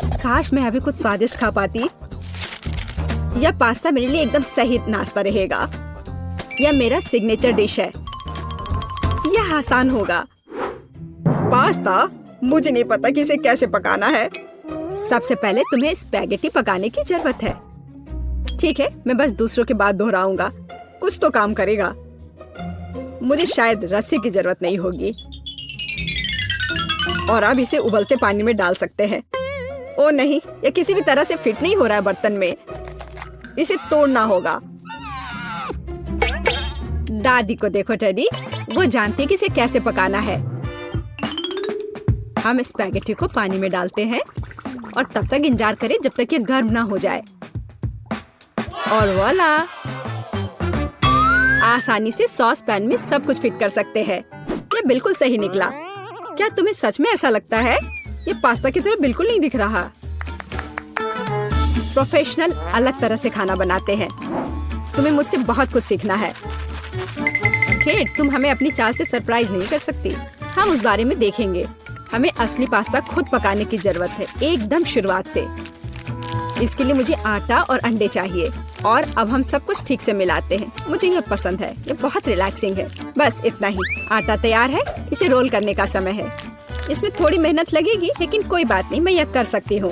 काश मैं अभी कुछ स्वादिष्ट खा पाती। यह पास्ता मेरे लिए एकदम सही नाश्ता रहेगा। यह मेरा सिग्नेचर डिश है। यह आसान होगा। पास्ता? मुझे नहीं पता कि इसे कैसे पकाना है। सबसे पहले तुम्हें स्पैगेटी पकाने की जरूरत है। ठीक है, मैं बस दूसरों के बाद दोहराऊंगा। कुछ तो काम करेगा। मुझे शायद रस्सी की जरूरत नहीं होगी। और अब इसे उबलते पानी में डाल सकते हैं। ओ नहीं, यह किसी भी तरह से फिट नहीं हो रहा है बर्तन में। इसे तोड़ना होगा। दादी को देखो टेडी, वो जानती है कि इसे कैसे पकाना है। हम स्पैगेटी को पानी में डालते हैं और तब तक इंतजार करें जब तक ये गर्म ना हो जाए। और वाला, आसानी से सॉस पैन में सब कुछ फिट कर सकते हैं। ये बिल्कुल सही निकला। क्या तुम्हें सच में ऐसा लगता है? ये पास्ता की तरह बिल्कुल नहीं दिख रहा। प्रोफेशनल अलग तरह से खाना बनाते हैं। तुम्हें मुझसे बहुत कुछ सीखना है। केट, तुम हमें अपनी चाल से सरप्राइज नहीं कर सकती। हम उस बारे में देखेंगे। हमें असली पास्ता खुद पकाने की जरूरत है, एकदम शुरुआत से। इसके लिए मुझे आटा और अंडे चाहिए। और अब हम सब कुछ ठीक से मिलाते हैं। मुझे यह पसंद है। ये बहुत रिलैक्सिंग है। बस इतना ही। आटा तैयार है। इसे रोल करने का समय है। इसमें थोड़ी मेहनत लगेगी, लेकिन कोई बात नहीं, मैं यह कर सकती हूँ।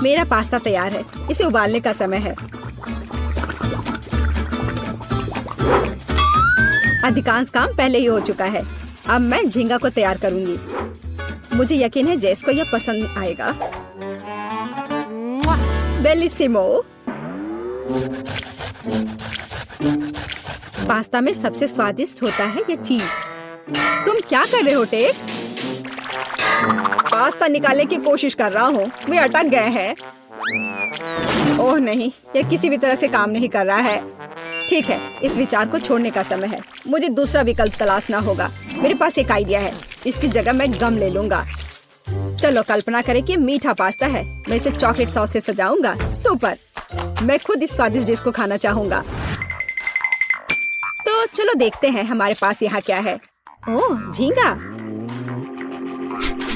मेरा पास्ता तैयार है। इसे उबालने का समय है। अधिकांश काम पहले ही हो चुका है। अब मैं झींगा को तैयार करूंगी। मुझे यकीन है जेस को यह पसंद आएगा। बेलिसिमो। पास्ता में सबसे स्वादिष्ट होता है यह चीज। तुम क्या कर रहे हो टेट? पास्ता निकालने की कोशिश कर रहा हूँ। वे अटक गए हैं। ओह नहीं, यह किसी भी तरह से काम नहीं कर रहा है। ठीक है, इस विचार को छोड़ने का समय है। मुझे दूसरा विकल्प तलाशना होगा। मेरे पास एक आइडिया है। इसकी जगह मैं गम ले लूंगा। चलो कल्पना करें कि मीठा पास्ता है। मैं इसे चॉकलेट सॉस से सजाऊंगा। सुपर। मैं खुद इस स्वादिष्ट डिश को खाना चाहूंगा। तो चलो देखते हैं हमारे पास यहाँ क्या है। ओह, झींगा।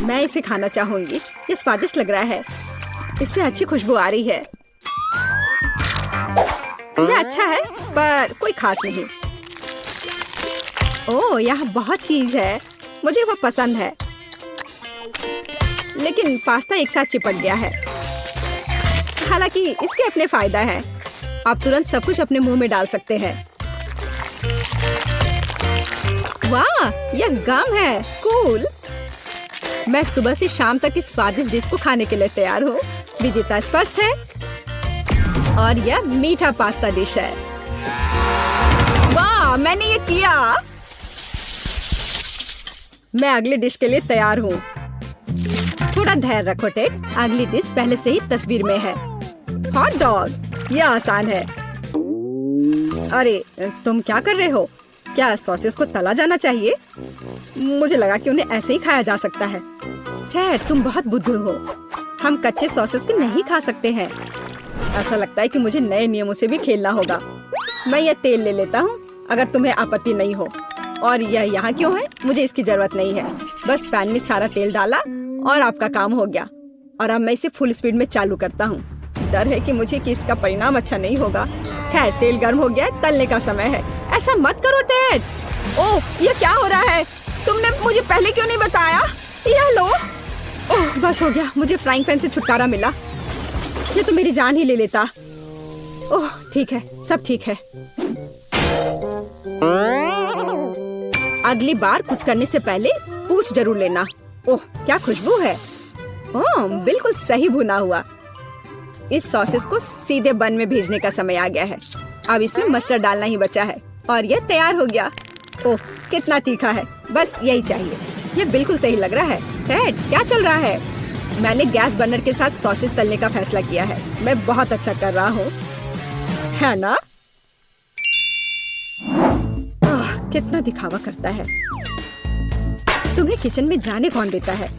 मैं इसे खाना चाहूंगी। ये स्वादिष्ट लग रहा है। इससे अच्छी खुशबू आ रही है। यह अच्छा है, पर कोई खास नहीं। ओह, यहाँ बहुत चीज है। मुझे वो पसंद है, लेकिन पास्ता एक साथ चिपक गया है। हालांकि इसके अपने फायदा है। आप तुरंत सब कुछ अपने मुंह में डाल सकते हैं। वाह, यह गम है। कूल। मैं सुबह से शाम तक इस स्वादिष्ट डिश को खाने के लिए तैयार हूँ। विजेता स्पष्ट है। और यह मीठा पास्ता डिश है। वाह, मैंने ये किया। मैं अगली डिश के लिए तैयार हूँ। थोड़ा धैर्य रखो टेड। अगली डिश पहले से ही तस्वीर में है। Hot dog. यह आसान है। अरे, तुम क्या कर रहे हो? क्या सॉसेस को तला जाना चाहिए? मुझे लगा कि उन्हें ऐसे ही खाया जा सकता है। टेड, तुम बहुत बुद्धू हो। हम कच्चे सॉसेस को नहीं खा सकते हैं। ऐसा लगता है कि मुझे नए नियमों से भी खेलना होगा। मैं यह तेल ले लेता हूँ, अगर तुम्हें आपत्ति नहीं हो। और यह यहाँ क्यों है? मुझे इसकी जरूरत नहीं है। बस पैन में सारा तेल डाला और आपका काम हो गया। और अब मैं इसे फुल स्पीड में चालू करता हूँ। डर है कि मुझे कि इसका परिणाम अच्छा नहीं होगा। खैर, तेल गर्म हो गया। तलने का समय है। ऐसा मत करो टेड। ओह, यह क्या हो रहा है? तुमने मुझे पहले क्यों नहीं बताया? यह लो। ओह, बस हो गया। मुझे फ्राइंग पैन से छुटकारा मिला। ये तो मेरी जान ही ले लेता। ओह, ठीक है, सब ठीक है। अगली बार कुछ करने से पहले पूछ जरूर लेना। ओह, क्या खुशबू है। ओह, बिल्कुल सही भुना हुआ। इस सॉसेस को सीधे बन में भेजने का समय आ गया है। अब इसमें मस्टर्ड डालना ही बचा है और यह तैयार हो गया। ओह, कितना तीखा है। बस यही चाहिए। यह बिल्कुल सही लग रहा है। टेड, क्या चल रहा है? मैंने गैस बर्नर के साथ सॉसेस तलने का फैसला किया है। मैं बहुत अच्छा कर रहा हूँ, है ना? कितना दिखावा करता है। तुम्हें किचन में जाने कौन देता है?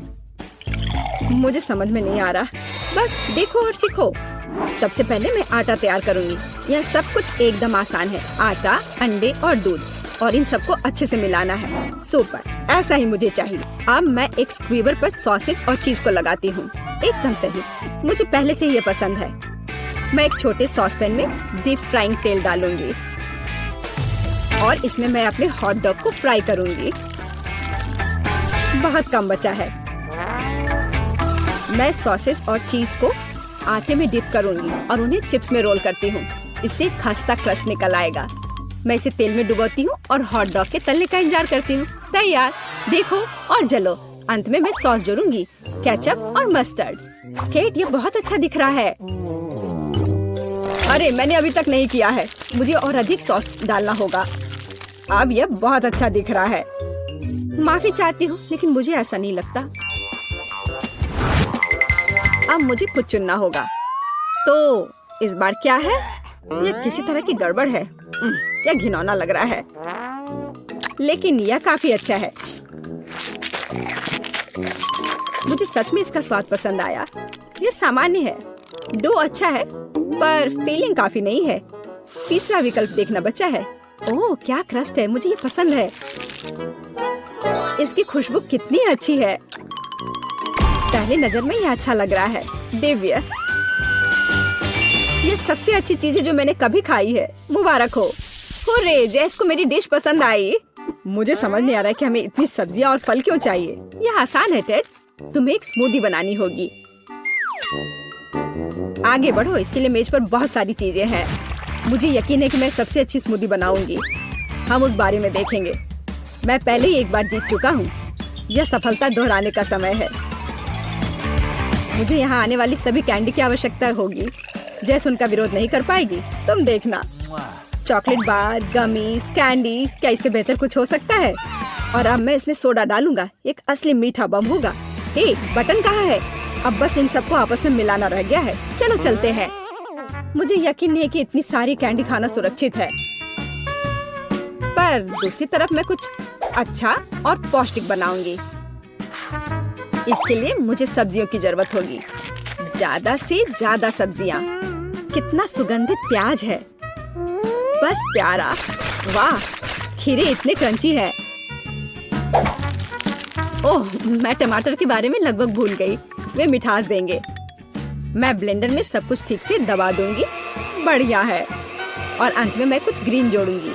मुझे समझ में नहीं आ रहा। बस देखो और सीखो। सबसे पहले मैं आटा तैयार करूंगी। यह सब कुछ एकदम आसान है। आटा, अंडे और दूध। और इन सबको अच्छे से मिलाना है। सुपर, ऐसा ही मुझे चाहिए। अब मैं एक स्क्वीबर पर सॉसेज और चीज को लगाती हूँ। एकदम सही, मुझे पहले से ही ये पसंद है। मैं एक छोटे सॉसपैन में डीप फ्राइंग तेल डालूंगी और इसमें मैं अपने हॉट डॉग को फ्राई करूंगी। बहुत कम बचा है। मैं सॉसेज और चीज को आटे में डिप करूंगी और उन्हें चिप्स में रोल करती हूँ। इससे खस्ता क्रस्ट निकल आएगा। मैं इसे तेल में डुबोती हूँ और हॉट डॉग के तलने का इंतजार करती हूँ। तैयार, देखो और जलो। अंत में मैं सॉस जोड़ूंगी, केचप और मस्टर्ड। केट, ये बहुत अच्छा दिख रहा है। अरे, मैंने अभी तक नहीं किया है। मुझे और अधिक सॉस डालना होगा। अब यह बहुत अच्छा दिख रहा है। माफी चाहती हूँ, लेकिन मुझे ऐसा नहीं लगता। अब मुझे कुछ चुनना होगा। तो इस बार क्या है? यह किसी तरह की गड़बड़ है। यह घिनौना लग रहा है, लेकिन यह काफी अच्छा है। मुझे सच में इसका स्वाद पसंद आया। यह सामान्य है। डो अच्छा है, पर फीलिंग काफी नहीं है। तीसरा विकल्प देखना बचा है। ओह, क्या क्रस्ट है, मुझे ये पसंद है। इसकी खुशबू कितनी अच्छी है। पहले नजर में यह अच्छा लग रहा है। दिव्य, ये सबसे अच्छी चीज है जो मैंने कभी खाई है। मुबारक हो। हुर्रे, जैस को मेरी डिश पसंद आई। मुझे समझ नहीं आ रहा है कि हमें इतनी सब्जियां और फल क्यों चाहिए। यह आसान है टेड, तुम्हें एक स्मूदी बनानी होगी। आगे बढ़ो, इसके लिए मेज पर बहुत सारी चीजें हैं। मुझे यकीन है कि मैं सबसे अच्छी स्मूदी बनाऊंगी। हम उस बारे में देखेंगे। मैं पहले ही एक बार जीत चुका हूँ। यह सफलता दोहराने का समय है। मुझे यहाँ आने वाली सभी कैंडी की आवश्यकता होगी। जैस उनका विरोध नहीं कर पाएगी, तुम देखना। चॉकलेट बार, गमीज, कैंडीज, क्या इससे बेहतर कुछ हो सकता है? और अब मैं इसमें सोडा डालूंगा। एक असली मीठा बम होगा। हे, बटन कहाँ है? अब बस इन सबको आपस में मिलाना रह गया है। चलो चलते हैं। मुझे यकीन नहीं है कि इतनी सारी कैंडी खाना सुरक्षित है, पर दूसरी तरफ मैं कुछ अच्छा और पौष्टिक बनाऊंगी। इसके लिए मुझे सब्जियों की जरूरत होगी। ज्यादा से ज्यादा सब्जियां। कितना सुगंधित प्याज है, बस प्यारा। वाह, खीरे इतने क्रंची है। ओह, मैं टमाटर के बारे में लगभग भूल गई। वे मिठास देंगे। मैं ब्लेंडर में सब कुछ ठीक से दबा दूंगी। बढ़िया है। और अंत में मैं कुछ ग्रीन जोड़ूंगी।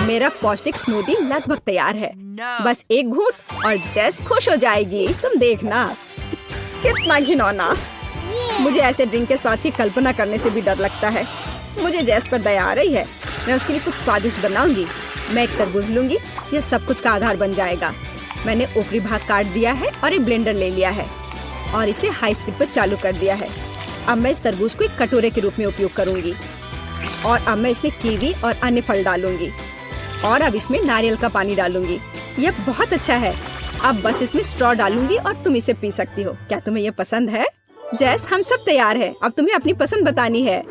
मेरा पौष्टिक स्मूदी लगभग तैयार है। बस एक घूंट और जेस खुश हो जाएगी। तुम देखना। कितना घिनौना। मुझे ऐसे ड्रिंक के स्वाद की कल्पना करने से भी डर लगता है। मुझे जेस पर दया आ रही है। मैं उसके लिए कुछ स्वादिष्ट बनाऊंगी। मैं एक तरबूज लूंगी। यह सब कुछ का आधार बन जाएगा। मैंने ऊपरी भाग काट दिया है और एक ब्लेंडर ले लिया है और इसे हाई स्पीड पर चालू कर दिया है। अब मैं इस तरबूज को एक कटोरे के रूप में उपयोग करूंगी और अब मैं इसमें कीवी और अन्य फल डालूंगी और अब इसमें नारियल का पानी डालूंगी। यह बहुत अच्छा है। अब बस इसमें स्ट्रॉ डालूंगी और तुम इसे पी सकती हो। क्या तुम्हें यह पसंद है? जैस, हम सब तैयार हैं। अब तुम्हें अपनी पसंद बतानी है।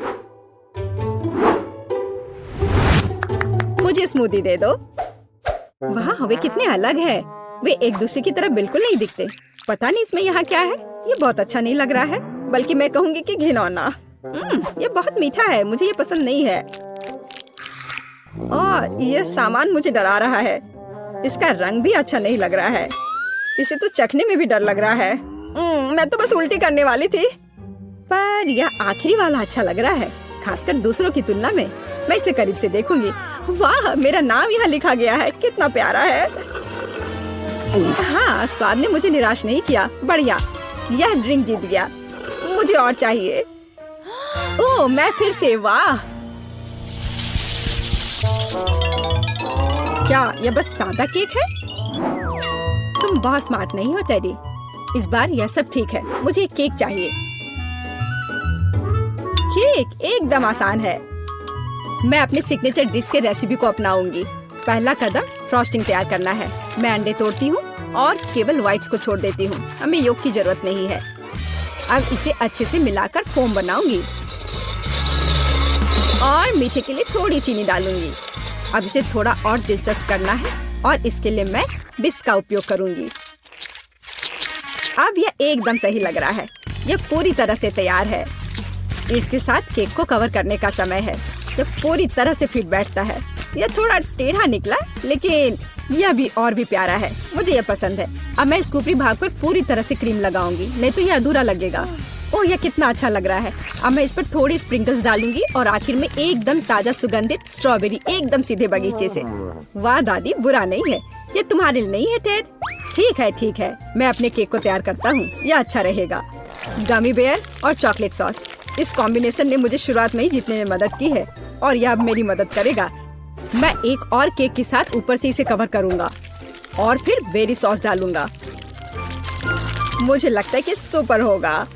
मुझे स्मूदी दे दो। वाह, वे कितने अलग है। वे एक दूसरे की तरह बिल्कुल नहीं दिखते। पता नहीं इसमें यहाँ क्या है। ये बहुत अच्छा नहीं लग रहा है, बल्कि मैं कहूँगी कि घिनौना। ये बहुत मीठा है। मुझे ये पसंद नहीं है और यह सामान मुझे डरा रहा है। इसका रंग भी अच्छा नहीं लग रहा है। इसे तो चखने में भी डर लग रहा है। मैं तो बस उल्टी करने वाली थी, पर यह आखिरी वाला अच्छा लग रहा है, खासकर दूसरों की तुलना में। मैं इसे करीब से देखूंगी। वाह, मेरा नाम यहाँ लिखा गया है। कितना प्यारा है। हाँ, स्वाद ने मुझे निराश नहीं किया। बढ़िया, यह ड्रिंक जीत गया। मुझे और चाहिए। ओह, मैं फिर से। वाह, क्या यह बस सादा केक है? तुम बहुत स्मार्ट नहीं हो टेडी। इस बार यह सब ठीक है। मुझे एक केक चाहिए। केक एकदम आसान है। मैं अपने सिग्नेचर डिश के रेसिपी को अपनाऊंगी। पहला कदम फ्रॉस्टिंग तैयार करना है। मैं अंडे तोड़ती हूँ और केवल व्हाइट्स को छोड़ देती हूँ। हमें योग की जरूरत नहीं है। अब इसे अच्छे से मिलाकर फोम बनाऊंगी और मीठे के लिए थोड़ी चीनी डालूंगी। अब इसे थोड़ा और दिलचस्प करना है और इसके लिए मैं बिस्क का उपयोग करूंगी। अब यह एकदम सही लग रहा है। यह पूरी तरह से तैयार है। इसके साथ केक को कवर करने का समय है। यह पूरी तरह से फिट बैठता है। यह थोड़ा टेढ़ा निकला, लेकिन यह भी और भी प्यारा है। मुझे यह पसंद है। अब मैं इस ऊपरी भाग पर पूरी तरह से क्रीम लगाऊंगी, नहीं तो यह अधूरा लगेगा। ओह, यह कितना अच्छा लग रहा है। अब मैं इस पर थोड़ी स्प्रिंकल्स डालूंगी और आखिर में एकदम ताजा सुगंधित स्ट्रॉबेरी, एकदम सीधे बगीचे से। वाह दादी, बुरा नहीं है। ये तुम्हारे लिए नहीं है टेड? ठीक है, मैं अपने केक को तैयार करता हूँ। यह अच्छा रहेगा। गमी बेयर और चॉकलेट सॉस, इस कॉम्बिनेशन ने मुझे शुरुआत में ही जीतने में मदद की है और यह अब मेरी मदद करेगा। मैं एक और केक के साथ ऊपर से इसे कवर करूंगा और फिर बेरी सॉस डालूंगा। मुझे लगता है कि सुपर होगा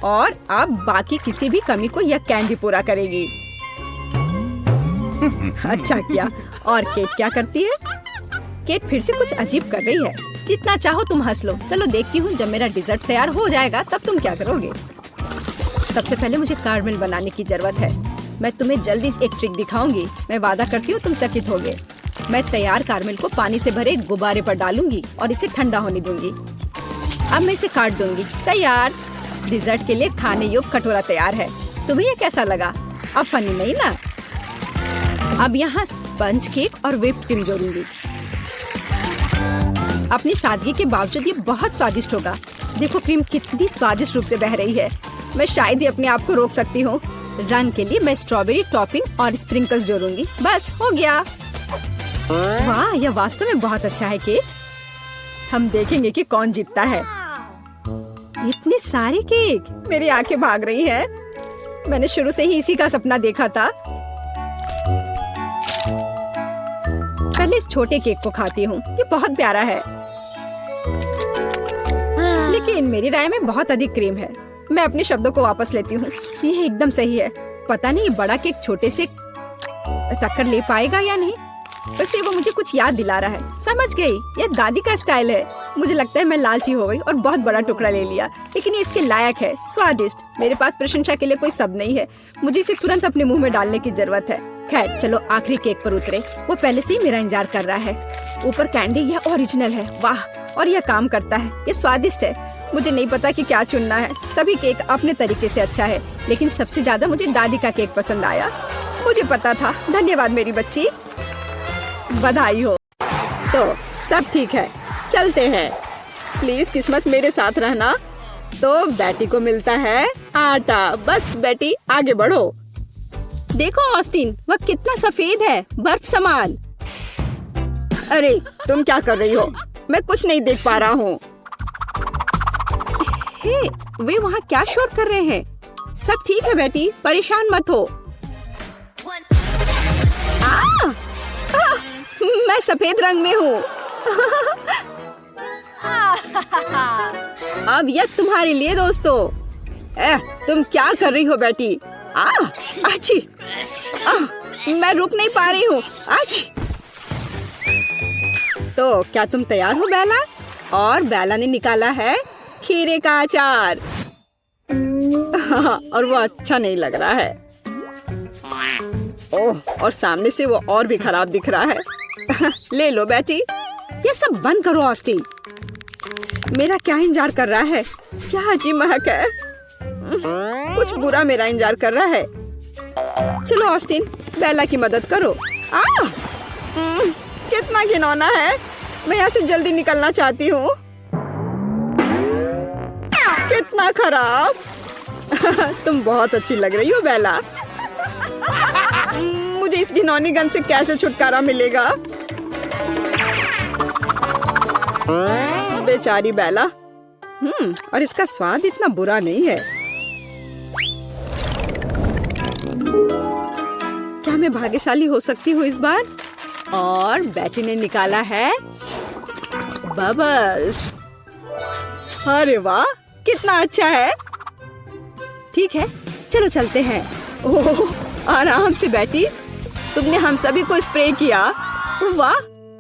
और अब बाकी किसी भी कमी को यह कैंडी पूरा करेगी। अच्छा किया। और केट क्या करती है? केट फिर से कुछ अजीब कर रही है। जितना चाहो तुम हंस लो। चलो देखती हूँ, जब मेरा डिजर्ट तैयार हो जाएगा तब तुम क्या करोगे। सबसे पहले मुझे कारमेल बनाने की जरूरत है। मैं तुम्हें जल्दी एक ट्रिक दिखाऊंगी। मैं वादा करती हूँ तुम चकित होगे। मैं तैयार कारमेल को पानी से भरे गुब्बारे पर डालूंगी और इसे ठंडा होने दूंगी। अब मैं इसे काट दूंगी। तैयार। डिजर्ट के लिए खाने योग्य कटोरा तैयार है। तुम्हें यह कैसा लगा? अब फनी नहीं ना? अब यहाँ स्पंज केक और व्हिप्ड क्रीम जोड़ूंगी। अपनी सादगी के बावजूद ये बहुत स्वादिष्ट होगा। देखो क्रीम कितनी स्वादिष्ट रूप से बह रही है। मैं शायद ही अपने आप को रोक सकती हूँ। रंग के लिए मैं स्ट्रॉबेरी टॉपिंग और स्प्रिंकल्स जोड़ूंगी। बस हो गया। वाह, यह वास्तव में बहुत अच्छा है केट। हम देखेंगे कि कौन जीतता है। इतने सारे केक, मेरी आंखें भाग रही हैं। मैंने शुरू से ही इसी का सपना देखा था। पहले इस छोटे केक को खाती हूँ। ये बहुत प्यारा है, लेकिन मेरी राय में बहुत अधिक क्रीम है। मैं अपने शब्दों को वापस लेती हूँ। ये एकदम सही है। पता नहीं बड़ा केक छोटे से टक्कर ले पाएगा या नहीं। वैसे वो मुझे कुछ याद दिला रहा है। समझ गई, ये दादी का स्टाइल है। मुझे लगता है मैं लालची हो गई और बहुत बड़ा टुकड़ा ले लिया, लेकिन ये इसके लायक है। स्वादिष्ट। मेरे पास प्रशंसा के लिए कोई शब्द नहीं है। मुझे इसे तुरंत अपने मुंह में डालने की जरूरत है। खैर चलो आखिरी केक पर उतरे। वो पहले से ही मेरा इंतजार कर रहा है। ऊपर कैंडी, यह ओरिजिनल है। वाह, और यह काम करता है। ये स्वादिष्ट है। मुझे नहीं पता कि क्या चुनना है। सभी केक अपने तरीके से अच्छा है, लेकिन सबसे ज्यादा मुझे दादी का केक पसंद आया। मुझे पता था। धन्यवाद मेरी बच्ची, बधाई हो। तो सब ठीक है, चलते हैं। प्लीज किस्मत मेरे साथ रहना। तो बेटी को मिलता है आटा। बस बेटी आगे बढ़ो। देखो ऑस्टिन, वह कितना सफेद है, बर्फ समान। अरे तुम क्या कर रही हो? मैं कुछ नहीं देख पा रहा हूँ। हे, वे वहाँ क्या शोर कर रहे हैं? सब ठीक है बेटी, परेशान मत हो। मैं सफेद रंग में हूँ। अब यह तुम्हारे लिए दोस्तों। तुम क्या कर रही हो बेटी? आची, मैं रुक नहीं पा रही हूँ। आची। तो क्या तुम तैयार हो बेला? और बेला ने निकाला है खीरे का अचार। और वो अच्छा नहीं लग रहा है। ओह, और सामने से वो और भी खराब दिख रहा है। ले लो बेटी। ये सब बंद करो ऑस्टिन। मेरा क्या इंतजार कर रहा है? क्या अजीब महक है। कुछ बुरा मेरा इंतजार कर रहा है। चलो ऑस्टिन, बेला की मदद करो। कितना घिनौना है। मैं यहाँ से जल्दी निकलना चाहती हूँ। कितना खराब। तुम बहुत अच्छी लग रही हो बेला। मुझे इस घिनौनी गंध से कैसे छुटकारा मिलेगा? बेचारी बेला। और इसका स्वाद इतना बुरा नहीं है। क्या मैं भाग्यशाली हो सकती हूँ इस बार? और बेटी ने निकाला है बबल्स। अरे वाह, कितना अच्छा है। ठीक है, चलो चलते हैं। ओह, आराम से बेटी। तुमने हम सभी को स्प्रे किया। वाह,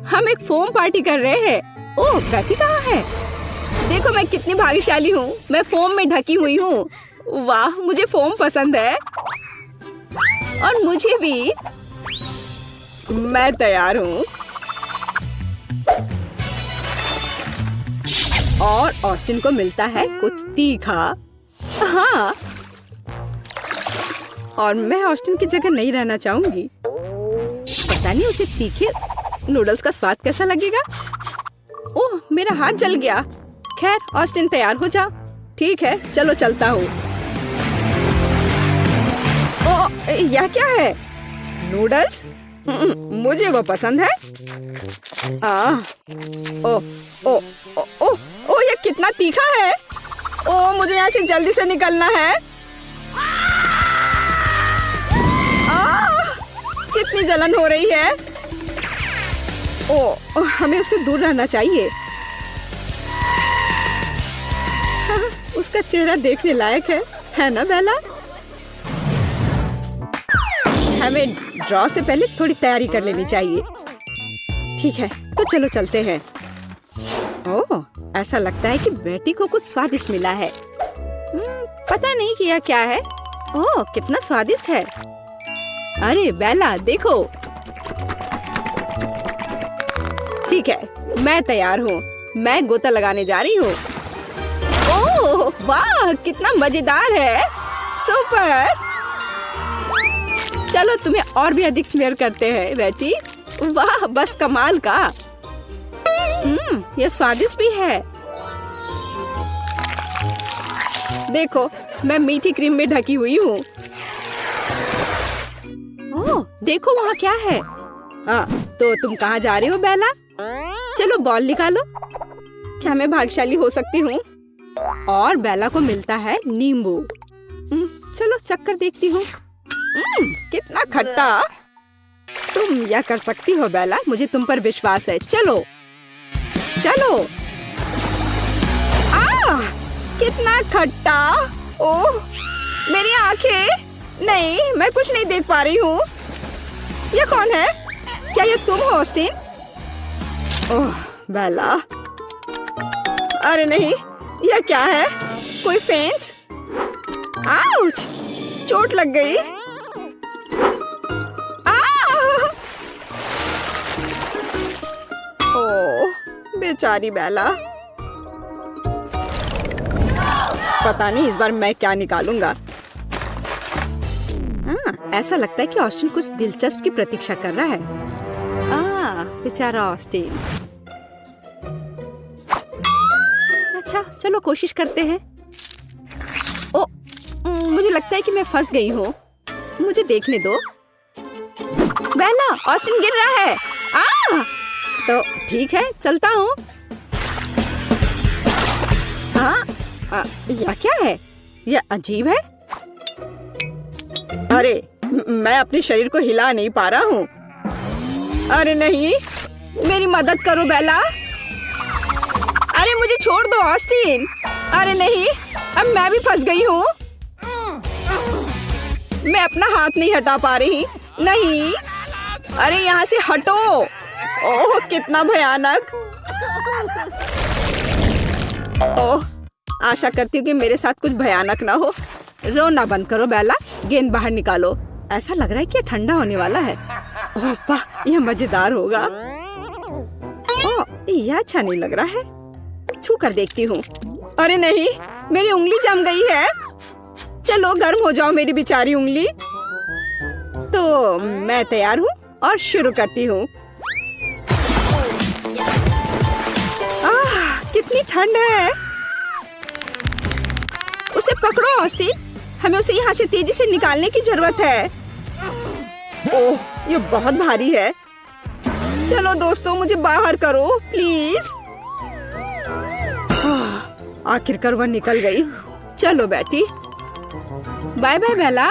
हम एक फोम पार्टी कर रहे हैं। ओह, बेटी कहाँ है? देखो मैं कितनी भाग्यशाली हूँ। मैं फोम में ढकी हुई हूँ। वाह, मुझे फोम पसंद है। और मुझे भी। मैं तैयार हूँ। और ऑस्टिन को मिलता है कुछ तीखा। हाँ, और मैं ऑस्टिन की जगह नहीं रहना चाहूंगी। पता नहीं उसे तीखे नूडल्स का स्वाद कैसा लगेगा। ओह, मेरा हाथ जल गया। खैर, ऑस्टिन तैयार हो जा। ठीक है, चलो चलता हूँ। ओह, यह क्या है? नूडल्स? मुझे वो पसंद है। ओ, ओ, ओ, ओ, ओ, ये कितना तीखा है। ओ, मुझे यहाँ से जल्दी से निकलना है। कितनी जलन हो रही है। ओ, हमें उससे दूर रहना चाहिए। उसका चेहरा देखने लायक है ना बेला? हमें ड्रॉ से पहले थोड़ी तैयारी कर लेनी चाहिए। ठीक है, तो चलो चलते हैं। ओह, ऐसा लगता है कि बेटी को कुछ स्वादिष्ट मिला है। पता नहीं कि यह क्या है। ओह, कितना स्वादिष्ट है। अरे बेला, देखो। ठीक है, मैं तैयार हूँ। मैं गोता लगाने जा रही हूँ। ओह वाह, कितना मजेदार है। सुपर। चलो तुम्हें और भी अधिक स्मेयर करते हैं बेटी। वाह, बस कमाल का। यह स्वादिष्ट भी है। देखो, मैं मीठी क्रीम में ढकी हुई हूँ। ओह, देखो वहाँ क्या है। हाँ, तो तुम कहाँ जा रहे हो बेला? चलो बॉल निकालो। क्या मैं भाग्यशाली हो सकती हूँ? और बेला को मिलता है नींबू। चलो चक्कर देखती हूँ। कितना खट्टा। तुम यह कर सकती हो बेला, मुझे तुम पर विश्वास है। चलो चलो। कितना खट्टा। ओह, मेरी आंखें। नहीं, मैं कुछ नहीं देख पा रही हूँ। ये कौन है? क्या ये तुम हो ऑस्टिन? ओह बेला। अरे नहीं, यह क्या है? कोई फेंस? आउच! चोट लग गई। ओह, बेचारी बेला। पता नहीं इस बार मैं क्या निकालूंगा। ऐसा लगता है कि ऑस्टिन कुछ दिलचस्प की प्रतीक्षा कर रहा है। बेचारा ऑस्टिन। अच्छा, चलो कोशिश करते हैं। ओ, मुझे लगता है कि मैं फंस गई हूँ। मुझे देखने दो। बेला, ऑस्टिन गिर रहा है। तो ठीक है, चलता हूँ। यह क्या है? यह अजीब है। अरे, मैं अपने शरीर को हिला नहीं पा रहा हूँ। अरे नहीं, मेरी मदद करो बेला। अरे मुझे छोड़ दो ऑस्टिन। अरे नहीं, अब मैं भी फंस गई हूँ। मैं अपना हाथ नहीं हटा पा रही। नहीं, अरे यहाँ से हटो। ओह, कितना भयानक। ओह, आशा करती हूँ कि मेरे साथ कुछ भयानक ना हो। रोना बंद करो बेला, गेंद बाहर निकालो। ऐसा लग रहा है कि यह ठंडा होने वाला है। ओह वाह, यह मजेदार होगा। ओह, यह अच्छा नहीं लग रहा है। छू कर देखती हूँ। अरे नहीं, मेरी उंगली जम गई है। चलो गर्म हो जाओ मेरी बेचारी उंगली। तो मैं तैयार हूँ और शुरू करती हूँ। कितनी ठंड है। उसे पकड़ो ऑस्टिन, हमें उसे यहाँ से तेजी से निकालने की जरूरत है। ओह, ये बहुत भारी है। चलो दोस्तों, मुझे बाहर करो प्लीज। आखिरकार वह निकल गई। चलो बेटी, बाय बाय बेला।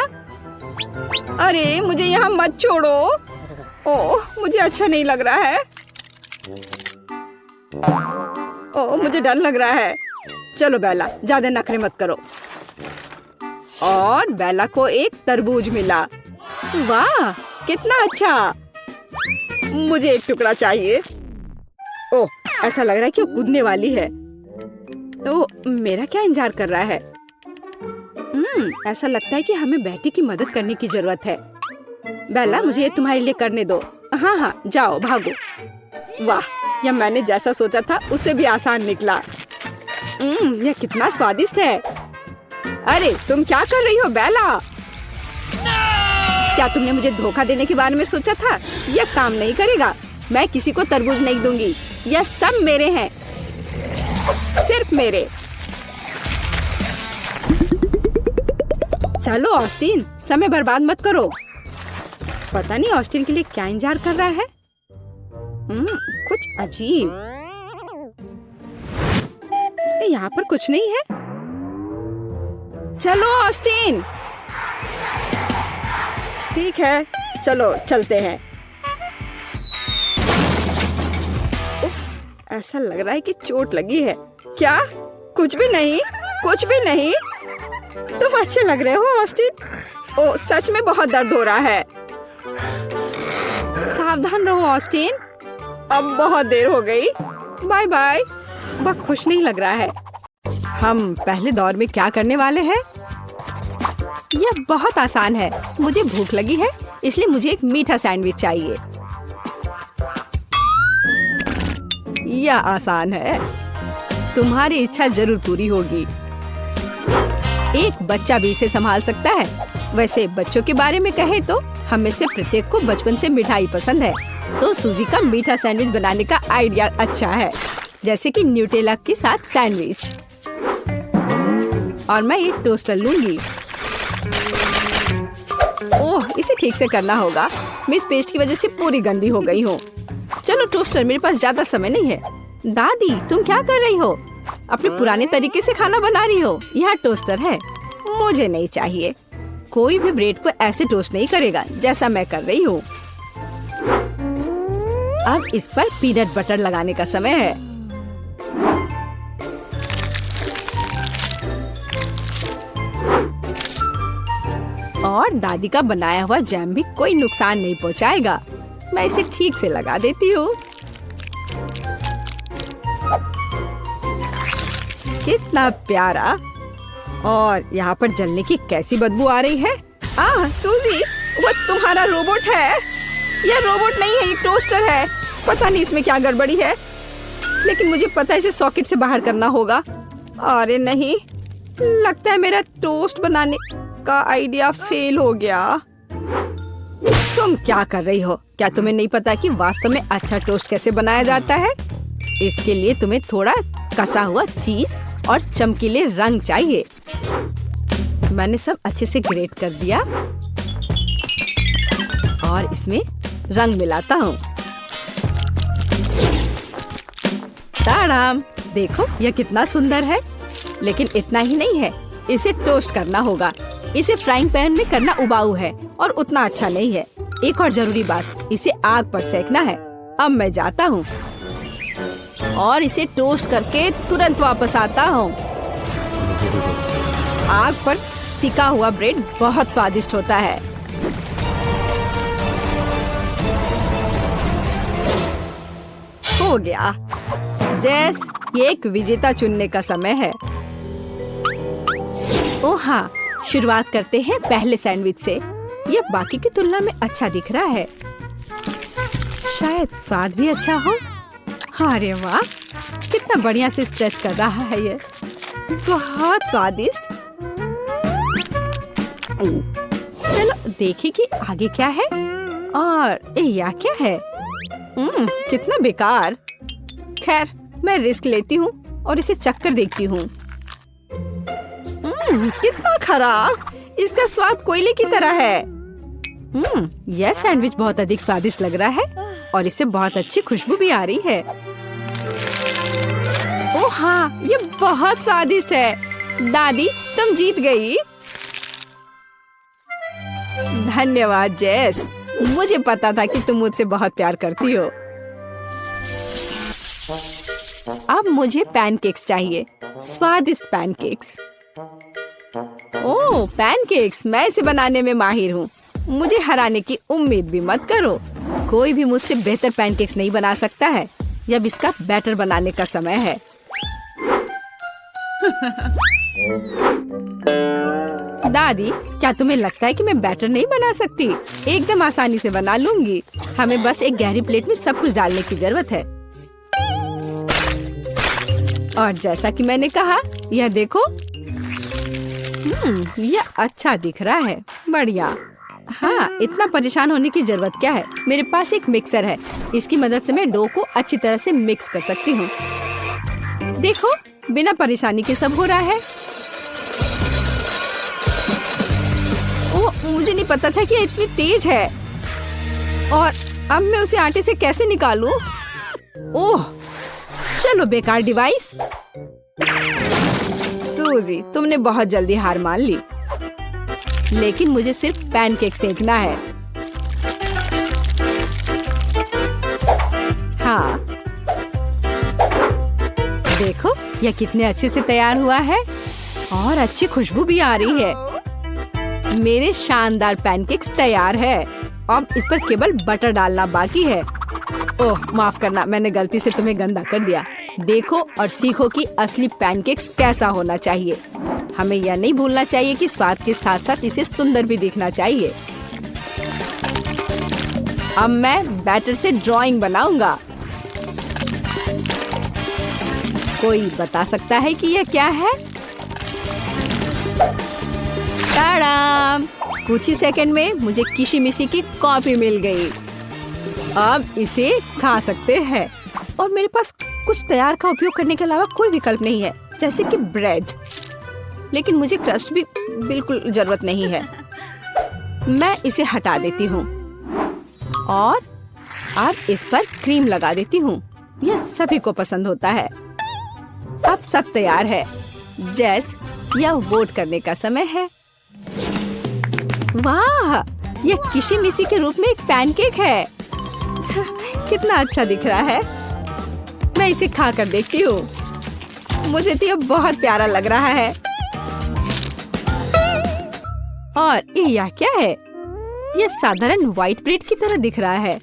अरे मुझे यहाँ मत छोड़ो। ओह, मुझे अच्छा नहीं लग रहा है। ओह, मुझे डर लग रहा है। चलो बेला, ज्यादा नखरे मत करो। और बेला को एक तरबूज मिला। वाह, कितना अच्छा। मुझे एक टुकड़ा चाहिए। ओह, ऐसा लग रहा है कि वो कूदने वाली है। तो मेरा क्या इंतजार कर रहा है? ऐसा लगता है कि हमें बेटी की मदद करने की जरूरत है। बेला, मुझे ये तुम्हारे लिए करने दो। हाँ, जाओ, भागो। वाह, यह मैंने जैसा सोचा था उससे भी आसान निकला। यह कितना स्वादिष्ट है। अरे तुम क्या कर रही हो बेला? क्या तुमने मुझे धोखा देने के बारे में सोचा था? यह काम नहीं करेगा। मैं किसी को तरबूज नहीं दूंगी। यह सब मेरे हैं, सिर्फ मेरे। चलो ऑस्टिन, समय बर्बाद मत करो। पता नहीं ऑस्टिन के लिए क्या इंतजार कर रहा है। कुछ अजीब। यहाँ पर कुछ नहीं है। चलो ऑस्टिन। ठीक है, चलो चलते हैं। उफ, ऐसा लग रहा है कि चोट लगी है। क्या? कुछ भी नहीं, कुछ भी नहीं। तुम अच्छे लग रहे हो ऑस्टिन। ओ, सच में बहुत दर्द हो रहा है। सावधान रहो ऑस्टिन। अब बहुत देर हो गई। Bye bye. वह खुश नहीं लग रहा है। हम पहले दौर में क्या करने वाले हैं? यह बहुत आसान है। मुझे भूख लगी है, इसलिए मुझे एक मीठा सैंडविच चाहिए। यह आसान है। तुम्हारी इच्छा जरूर पूरी होगी। एक बच्चा भी इसे संभाल सकता है। वैसे बच्चों के बारे में कहें तो हम में से प्रत्येक को बचपन से मिठाई पसंद है, तो सूजी का मीठा सैंडविच बनाने का आइडिया अच्छा है, जैसे कि न्यूटेला के साथ सैंडविच। और मैं एक टोस्टर लूंगी। ओह, इसे ठीक से करना होगा। मैं इस पेस्ट की वजह से पूरी गंदी हो गई हूँ। चलो टोस्टर, मेरे पास ज्यादा समय नहीं है। दादी, तुम क्या कर रही हो? अपने पुराने तरीके से खाना बना रही हो। यहाँ टोस्टर है। मुझे नहीं चाहिए। कोई भी ब्रेड को ऐसे टोस्ट नहीं करेगा जैसा मैं कर रही हूँ। अब इस पर पीनट बटर लगाने का समय है। और दादी का बनाया हुआ जैम भी कोई नुकसान नहीं पहुँचाएगा। मैं इसे ठीक से लगा देती हूँ। कितना प्यारा। और यहाँ पर जलने की कैसी बदबू आ रही है। सूजी, वो तुम्हारा रोबोट है। यह रोबोट नहीं है, ये टोस्टर है। पता नहीं इसमें क्या गड़बड़ी है, लेकिन मुझे पता है इसे सॉकेट से बाहर करना होगा। अरे नहीं, लगता है मेरा टोस्ट बनाने का आइडिया फेल हो गया। तुम क्या कर रही हो? क्या तुम्हें नहीं पता कि वास्तव में अच्छा टोस्ट कैसे बनाया जाता है? इसके लिए तुम्हें थोड़ा कसा हुआ चीज और चमकीले रंग चाहिए। मैंने सब अच्छे से ग्रेट कर दिया और इसमें रंग मिलाता हूँ। ताड़ाम, देखो यह कितना सुंदर है। लेकिन इतना ही नहीं है, इसे टोस्ट करना होगा। इसे फ्राइंग पैन में करना उबाऊ है और उतना अच्छा नहीं है। एक और जरूरी बात, इसे आग पर सेकना है। अब मैं जाता हूँ और इसे टोस्ट करके तुरंत वापस आता हूँ। आग पर सिका हुआ ब्रेड बहुत स्वादिष्ट होता है। हो गया। जेस, ये एक विजेता चुनने का समय है। ओह हाँ, शुरुआत करते हैं पहले सैंडविच से। यह बाकी की तुलना में अच्छा दिख रहा है। शायद स्वाद भी अच्छा हो। अरे वाह, कितना बढ़िया से स्ट्रेच कर रहा है ये। बहुत स्वादिष्ट। चलो देखें कि आगे क्या है। और यह क्या है? कितना बेकार। खैर, मैं रिस्क लेती हूँ और इसे चक्कर देखती हूँ। कितना खराब। इसका स्वाद कोयले की तरह है। यह सैंडविच बहुत अधिक स्वादिष्ट लग रहा है और इससे बहुत अच्छी खुशबू भी आ रही है। ओह हाँ, ये बहुत स्वादिष्ट है। दादी, तुम जीत गई। धन्यवाद जेस। मुझे पता था कि तुम मुझसे बहुत प्यार करती हो। अब मुझे पैनकेक्स चाहिए, स्वादिष्ट पैनकेक्स। ओह, पैनकेक्स, मैं इसे बनाने में माहिर हूँ। मुझे हराने की उम्मीद भी मत करो। कोई भी मुझसे बेहतर पैनकेक्स नहीं बना सकता है। अब इसका बैटर बनाने का समय है। दादी, क्या तुम्हें लगता है कि मैं बैटर नहीं बना सकती? एकदम आसानी से बना लूंगी। हमें बस एक गहरी प्लेट में सब कुछ डालने की जरूरत है। और जैसा कि मैंने कहा, यह देखो। यह अच्छा दिख रहा है। बढ़िया। हाँ, इतना परेशान होने की जरूरत क्या है। मेरे पास एक मिक्सर है, इसकी मदद से मैं डो को अच्छी तरह से मिक्स कर सकती हूँ। देखो, बिना परेशानी के सब हो रहा है। ओह, मुझे नहीं पता था कि ये इतनी तेज है। और अब मैं उसे आटे से कैसे निकालूं? ओह, चलो बेकार डिवाइस। सूजी, तुमने बहुत जल्दी हार मान ली। लेकिन मुझे सिर्फ पैनकेक सेकना है। हाँ, देखो यह कितने अच्छे से तैयार हुआ है और अच्छी खुशबू भी आ रही है। मेरे शानदार पैनकेक्स तैयार है। अब इस पर केवल बटर डालना बाकी है। ओह, माफ करना, मैंने गलती से तुम्हें गंदा कर दिया। देखो और सीखो कि असली पैनकेक्स कैसा होना चाहिए। हमें यह नहीं भूलना चाहिए कि स्वाद के साथ साथ इसे सुंदर भी दिखना चाहिए। अब मैं बैटर से ड्राइंग बनाऊंगा। कोई बता सकता है कि यह क्या है? ताड़ाम! कुछ ही सेकंड में मुझे किशी-मिशी की कॉफी मिल गई। अब इसे खा सकते हैं। और मेरे पास कुछ तैयार का उपयोग करने के अलावा कोई विकल्प नहीं है, जैसे कि ब्रेड। लेकिन मुझे क्रस्ट भी बिल्कुल जरूरत नहीं है। मैं इसे हटा देती हूँ और अब इस पर क्रीम लगा देती हूँ। यह सभी को पसंद होता है। अब सब तैयार है। जैस, यह वोट करने का समय है। वाह, यह किशी-मिशी के रूप में एक पैनकेक है। कितना अच्छा दिख रहा है। मैं इसे खा कर देखती हूँ। मुझे तो यह बहुत प्यारा लग रहा है। और यह क्या है? यह साधारण व्हाइट ब्रेड की तरह दिख रहा है।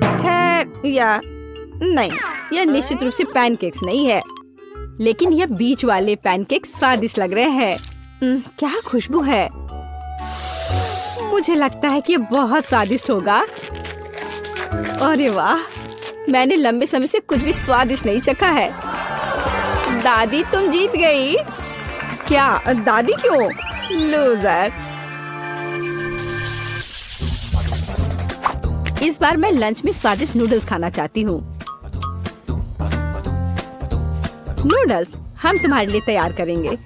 खैर, या नहीं, यह निश्चित रूप से पैनकेक्स नहीं है। लेकिन यह बीच वाले पैनकेक्स स्वादिष्ट लग रहे हैं। क्या खुशबू है। मुझे लगता है कि यह बहुत स्वादिष्ट होगा। अरे वाह, मैंने लंबे समय से कुछ भी स्वादिष्ट नहीं चखा है। दादी, तुम जीत गई। क्या? दादी क्यों? लूजर। इस बार मैं लंच में स्वादिष्ट नूडल्स खाना चाहती हूँ। नूडल्स हम तुम्हारे लिए तैयार करेंगे।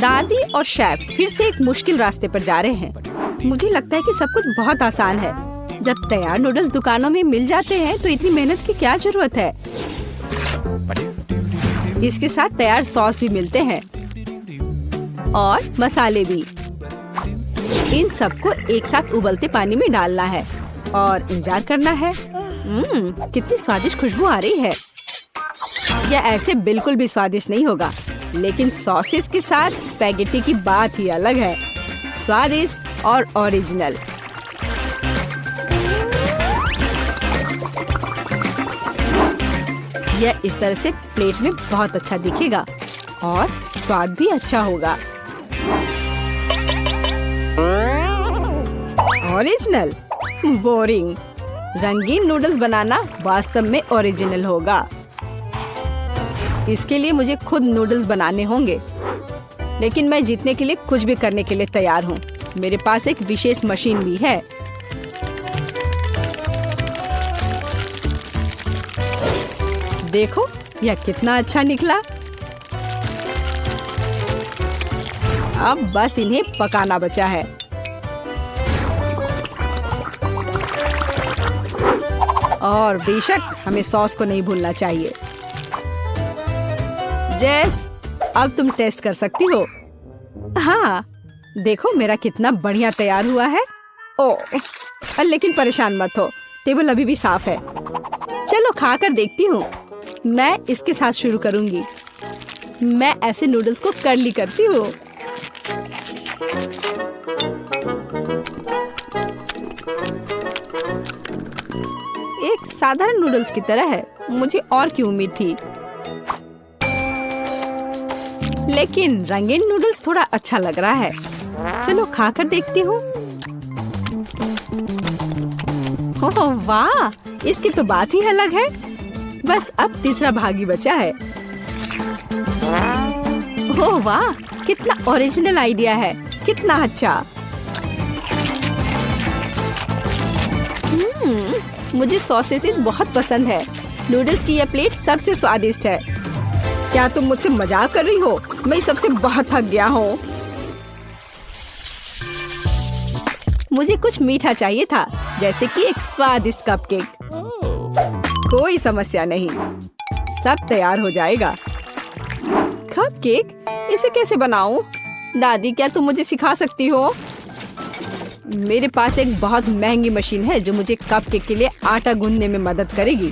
दादी और शेफ फिर से एक मुश्किल रास्ते पर जा रहे हैं। मुझे लगता है कि सब कुछ बहुत आसान है। जब तैयार नूडल्स दुकानों में मिल जाते हैं तो इतनी मेहनत की क्या जरूरत है। इसके साथ तैयार सॉस भी मिलते हैं और मसाले भी। इन सबको एक साथ उबलते पानी में डालना है और इंतजार करना है। कितनी स्वादिष्ट खुशबू आ रही है। यह ऐसे बिल्कुल भी स्वादिष्ट नहीं होगा, लेकिन सॉसेस के साथ स्पैगेटी की बात ही अलग है। स्वादिष्ट और ओरिजिनल। यह इस तरह से प्लेट में बहुत अच्छा दिखेगा और स्वाद भी अच्छा होगा। ओरिजिनल? बोरिंग। रंगीन नूडल्स बनाना वास्तव में ओरिजिनल होगा। इसके लिए मुझे खुद नूडल्स बनाने होंगे। लेकिन मैं जीतने के लिए कुछ भी करने के लिए तैयार हूँ। मेरे पास एक विशेष मशीन भी है। देखो, यह कितना अच्छा निकला। अब बस इन्हें पकाना बचा है। और बेशक हमें सॉस को नहीं भूलना चाहिए। जेस, अब तुम टेस्ट कर सकती हो। हाँ, देखो मेरा कितना बढ़िया तैयार हुआ है। ओह, लेकिन परेशान मत हो, टेबल अभी भी साफ है। चलो खा कर देखती हूँ। मैं इसके साथ शुरू करूंगी। मैं ऐसे नूडल्स को कर्ली करती हूँ। एक साधारण नूडल्स की तरह है। मुझे और की उम्मीद थी। लेकिन रंगीन नूडल्स थोड़ा अच्छा लग रहा है। चलो खा कर देखती हूँ। ओह वाह, इसकी तो बात ही अलग है। बस अब तीसरा भाग ही बचा है। ओह वाह, कितना ओरिजिनल आइडिया है। कितना अच्छा। मुझे सॉसेसेस बहुत पसंद है। नूडल्स की यह प्लेट सबसे स्वादिष्ट है। क्या तुम मुझसे मजाक कर रही हो? मैं इस सबसे बहुत थक गया हूँ। मुझे कुछ मीठा चाहिए था, जैसे कि एक स्वादिष्ट कपकेक। कोई समस्या नहीं, सब तैयार हो जाएगा। कपकेक? इसे कैसे बनाऊं? दादी, क्या तुम मुझे सिखा सकती हो? मेरे पास एक बहुत महंगी मशीन है जो मुझे कपकेक के लिए आटा गूंदने में मदद करेगी।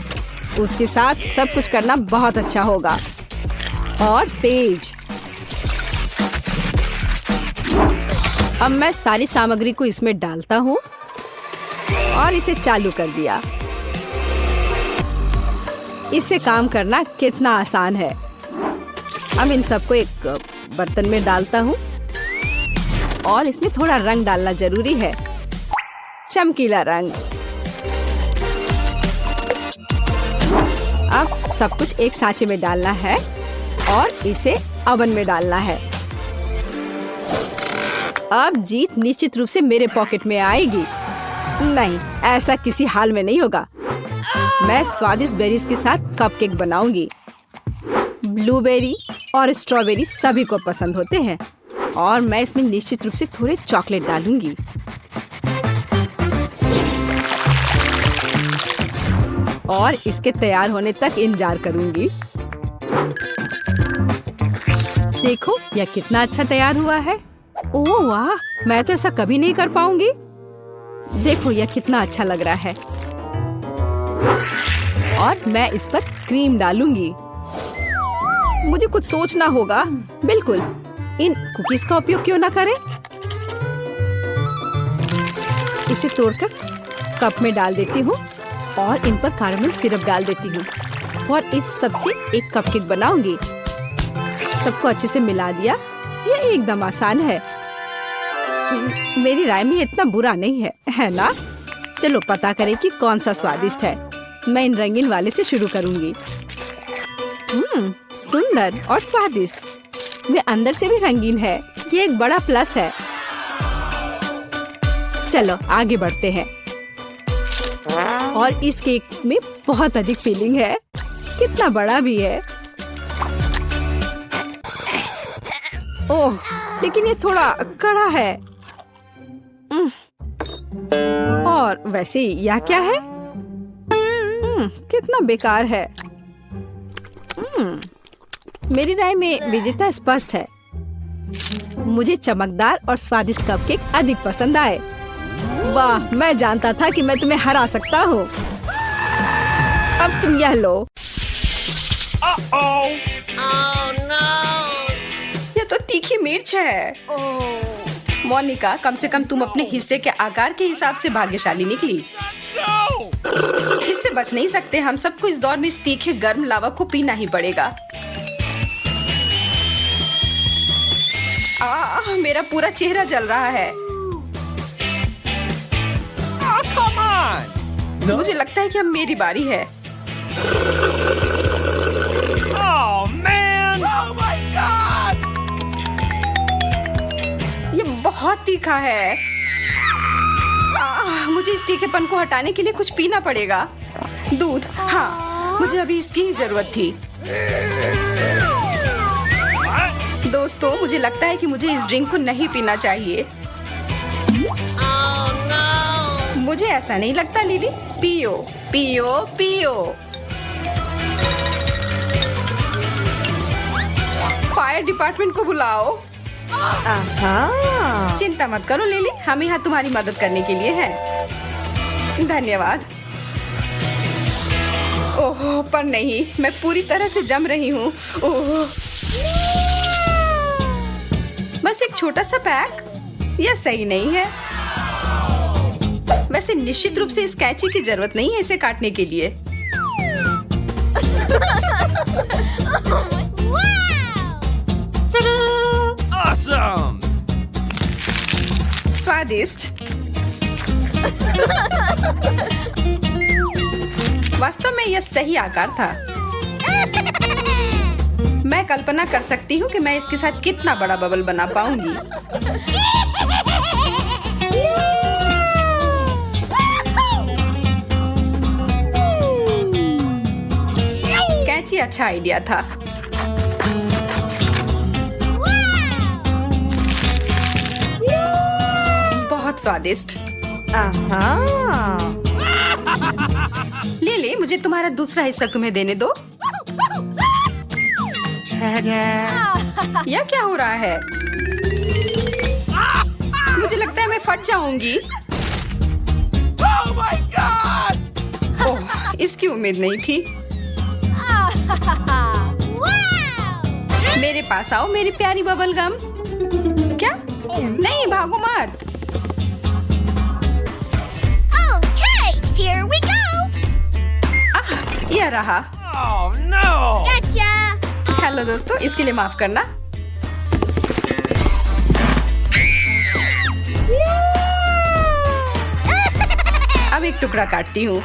उसके साथ सब कुछ करना बहुत अच्छा होगा और तेज। अब मैं सारी सामग्री को इसमें डालता हूँ और इसे चालू कर दिया। इससे काम करना कितना आसान है। अब इन सबको एक बर्तन में डालता हूँ और इसमें थोड़ा रंग डालना जरूरी है, चमकीला रंग। अब सब कुछ एक सांचे में डालना है और इसे ओवन में डालना है। अब जीत निश्चित रूप से मेरे पॉकेट में आएगी। नहीं, ऐसा किसी हाल में नहीं होगा। मैं स्वादिष्ट बेरीज के साथ कपकेक बनाऊंगी। ब्लूबेरी और स्ट्रॉबेरी सभी को पसंद होते हैं और मैं इसमें निश्चित रूप से थोड़े चॉकलेट डालूंगी। और इसके तैयार होने तक इंतजार करूंगी। देखो, यह कितना अच्छा तैयार हुआ है। ओह वाह, मैं तो ऐसा कभी नहीं कर पाऊंगी। देखो, यह कितना अच्छा लग रहा है। और मैं इस पर क्रीम डालूंगी। मुझे कुछ सोचना होगा। बिल्कुल, इन कुकीज का उपयोग क्यों ना करें? इसे तोड़कर कप में डाल देती हूँ और इन पर कैरेमल सिरप डाल देती हूँ और इस सब से एक कपकेक बनाऊंगी। सबको अच्छे से मिला दिया। यह एकदम आसान है। मेरी राय में इतना बुरा नहीं है, है ना? चलो पता करें कि कौन सा स्वादिष्ट है। मैं इन रंगीन वाले से शुरू करूंगी। सुंदर और स्वादिष्ट। वे अंदर से भी रंगीन है। ये एक बड़ा प्लस है। चलो आगे बढ़ते हैं। और इस केक में बहुत अधिक फिलिंग है। कितना बड़ा भी है। ओह, लेकिन ये थोड़ा कड़ा है। और वैसे यह क्या है? कितना बेकार है। मेरी राय में विजेता स्पष्ट है। मुझे चमकदार और स्वादिष्ट कपकेक अधिक पसंद आए। वाह, मैं जानता था कि मैं तुम्हें हरा सकता हूँ। अब तुम यह लो। Oh no! यह तो तीखी मिर्च है। मोनिका, कम से कम तुम अपने हिस्से के आकार के हिसाब से भाग्यशाली निकली। इससे बच नहीं सकते। हम सबको इस दौर में इस तीखे गर्म लावा को पीना ही पड़ेगा। मेरा पूरा चेहरा जल रहा है। Come on! No? मुझे लगता है कि अब मेरी बारी है। Oh man! Oh my God! ये बहुत तीखा है। मुझे इस तीखेपन को हटाने के लिए कुछ पीना पड़ेगा। दूध, हाँ, मुझे अभी इसकी ही जरूरत थी। दोस्तों, मुझे लगता है कि मुझे इस ड्रिंक को नहीं पीना चाहिए। Oh no! मुझे ऐसा नहीं लगता लिली। पियो पियो पियो। फायर डिपार्टमेंट को बुलाओ। चिंता मत करो लिली, हम यहाँ तुम्हारी मदद करने के लिए हैं। धन्यवाद। ओह, पर नहीं, मैं पूरी तरह से जम रही हूँ। ओह, बस एक छोटा सा पैक। यह सही नहीं है। वैसे निश्चित रूप से इस कैंची की जरूरत नहीं है इसे काटने के लिए। Awesome! स्वादिष्ट। वास्तव में यह सही आकार था। मैं कल्पना कर सकती हूँ कि मैं इसके साथ कितना बड़ा बबल बना पाऊंगी। ही अच्छा आइडिया था। बहुत स्वादिष्ट। ले मुझे तुम्हारा दूसरा हिस्सा तुम्हें देने दो। यह क्या हो रहा है? मुझे लगता है मैं फट जाऊंगी। ओह, इसकी उम्मीद नहीं थी। मेरे पास आओ मेरी प्यारी बबल गम। क्या? नहीं, भागो मत। Here we go! यह रहा। Oh no! Gotcha! हेलो दोस्तों, इसके लिए माफ करना। अब एक टुकड़ा काटती हूँ।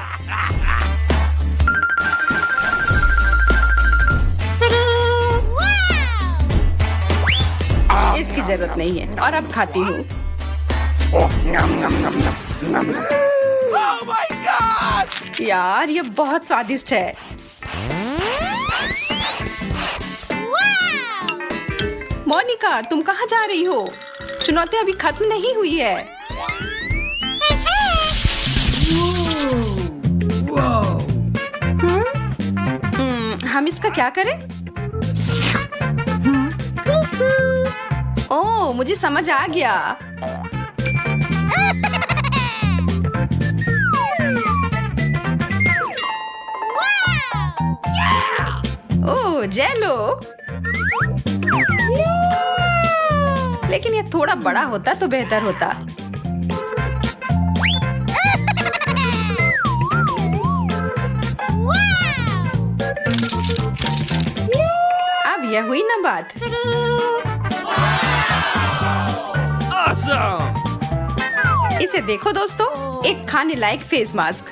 इसकी जरूरत नहीं है और अब खाती हूँ। Oh my God! यार, ये बहुत स्वादिष्ट है। मोनिका, तुम कहाँ जा रही हो? चुनौती अभी खत्म नहीं हुई है। हम इसका क्या करें? ओह, मुझे समझ आ गया। ओह, जेलो। लेकिन ये थोड़ा बड़ा होता तो बेहतर होता। अब यह हुई ना बात। Awesome! इसे देखो दोस्तों, एक खाने लायक फेस मास्क।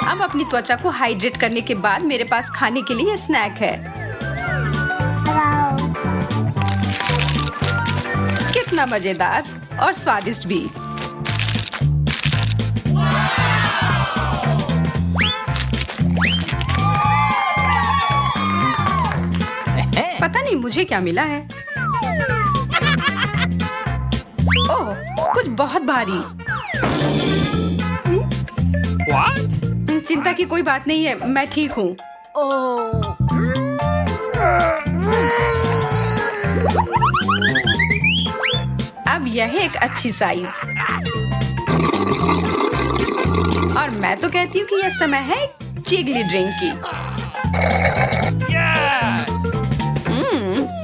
अब अपनी त्वचा को हाइड्रेट करने के बाद मेरे पास खाने के लिए स्नैक है। कितना मजेदार और स्वादिष्ट भी। पता नहीं मुझे क्या मिला है। ओह, कुछ बहुत भारी। What? चिंता की कोई बात नहीं है, मैं ठीक हूँ। अब यह है एक अच्छी साइज। और मैं तो कहती हूँ कि यह समय है जिगली ड्रिंक की। Yes!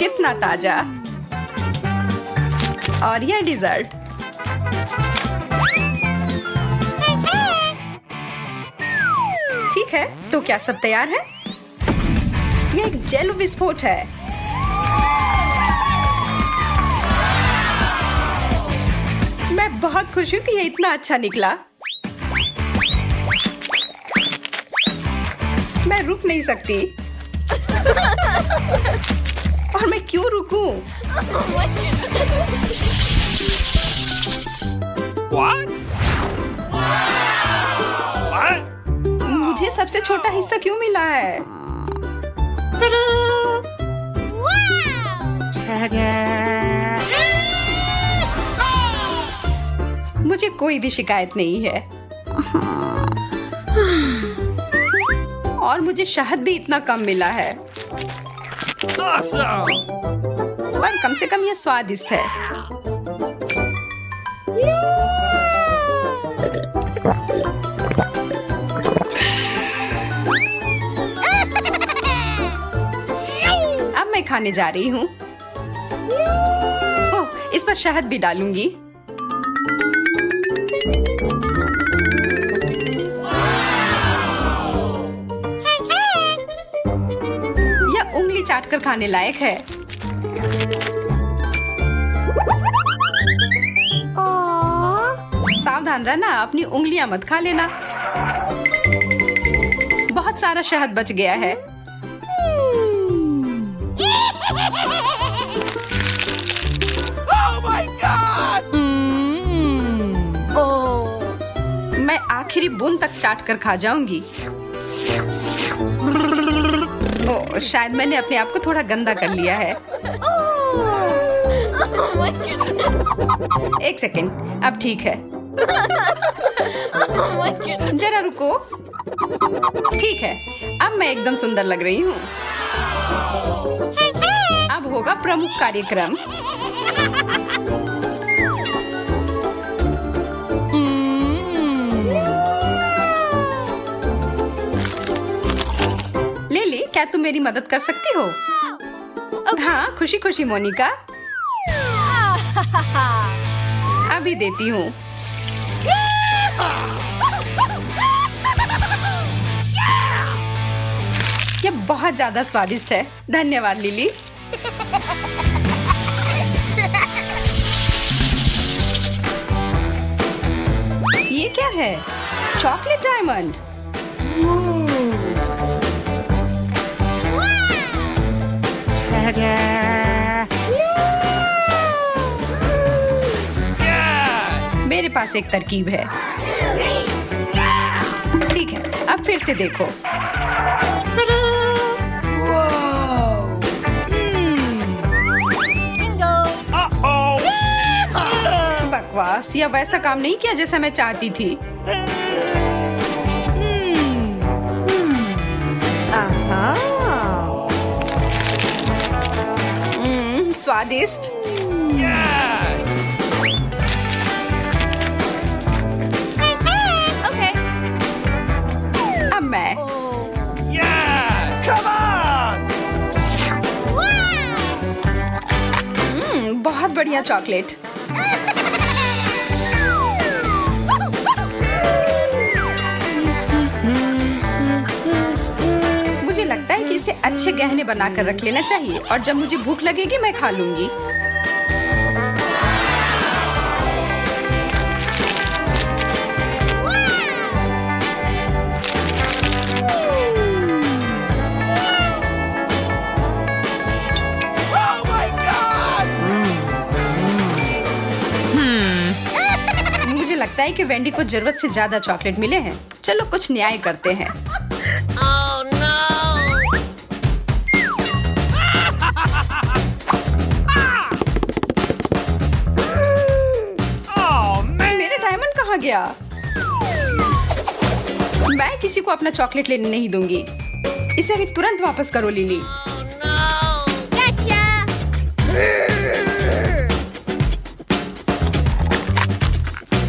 कितना ताजा। और यह डिजर्ट। ठीक है, तो क्या सब तैयार है? यह एक जेलो विस्फोट है। मैं बहुत खुश हूँ कि यह इतना अच्छा निकला। मैं रुक नहीं सकती। और मैं क्यों रुकूं? What? What? मुझे सबसे छोटा हिस्सा क्यों मिला है? मुझे कोई भी शिकायत नहीं है। और मुझे शहद भी इतना कम मिला है। Awesome! पर कम से कम यह स्वादिष्ट है। अब मैं खाने जा रही हूँ। ओह, इस पर शहद भी डालूंगी। यह उंगली चाटकर खाने लायक है। सावधान रहना, अपनी उंगलियां मत खा लेना। बहुत सारा शहद बच गया है। Oh my God! आखिरी बूंद तक चाट कर खा जाऊंगी। ओह, शायद मैंने अपने आप को थोड़ा गंदा कर लिया है। एक सेकेंड, अब ठीक है। जरा रुको। ठीक है, अब मैं एकदम सुंदर लग रही हूँ। अब होगा प्रमुख कार्यक्रम। लिली, क्या तुम मेरी मदद कर सकती हो? हाँ, खुशी खुशी मोनिका। अभी देती हूँ। ये बहुत ज्यादा स्वादिष्ट है। धन्यवाद लिली। ये क्या है? Chocolate diamond. मेरे पास एक तरकीब है। ठीक है, अब फिर से देखो। बकवास, यह वैसा काम नहीं किया जैसा मैं चाहती थी। स्वादिष्ट। अब मैं। बहुत बढ़िया चॉकलेट। मुझे लगता है कि इसे अच्छे गहने बनाकर रख लेना चाहिए और जब मुझे भूख लगेगी मैं खा लूंगी। मुझे लगता है कि वेंडी को जरूरत से ज्यादा चॉकलेट मिले हैं। चलो कुछ न्याय करते हैं। मेरे डायमंड कहाँ गया? मैं किसी को अपना चॉकलेट लेने नहीं दूंगी। इसे अभी तुरंत वापस करो लिली।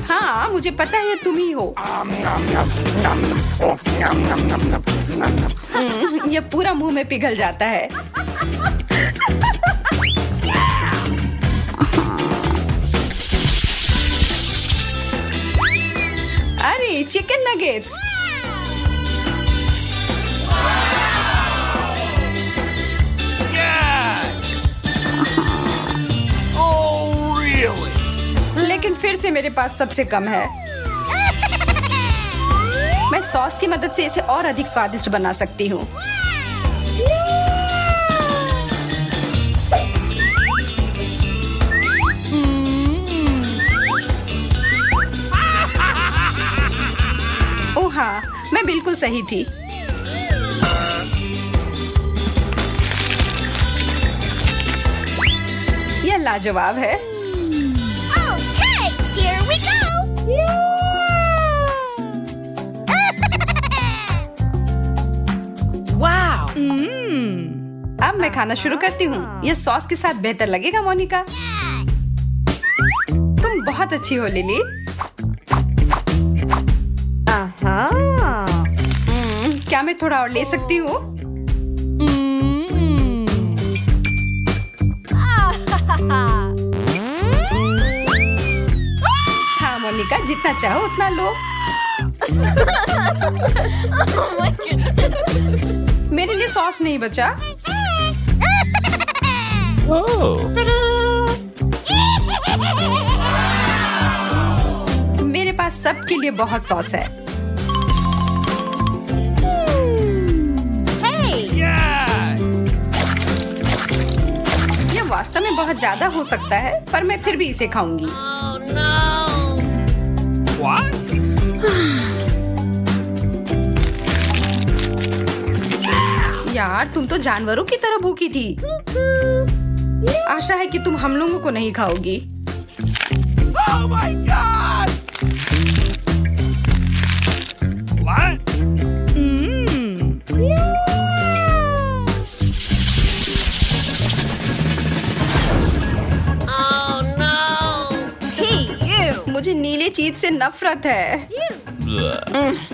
हाँ, मुझे पता है तुम ही हो। ये पूरा मुंह में पिघल जाता है। अरे चिकन नगेट्स। लेकिन फिर से मेरे पास सबसे कम है। मैं सॉस की मदद से इसे और अधिक स्वादिष्ट बना सकती हूँ। ओह हाँ, मैं बिल्कुल सही थी। यह लाजवाब है। अब मैं खाना शुरू करती हूँ। यह सॉस के साथ बेहतर लगेगा मोनिका। तुम बहुत अच्छी हो लिली। क्या मैं थोड़ा और ले सकती हूँ? हाँ मोनिका, जितना चाहो उतना लो। मेरे लिए सॉस नहीं बचा। मेरे पास सबके लिए बहुत सॉस है। यह वास्तव में बहुत ज्यादा हो सकता है, पर मैं फिर भी इसे खाऊंगी। यार, तुम तो जानवरों की तरह भूखी थी। आशा है कि तुम हम लोगों को नहीं खाओगी। Oh my God! What? मुझे नीले चीज से नफरत है।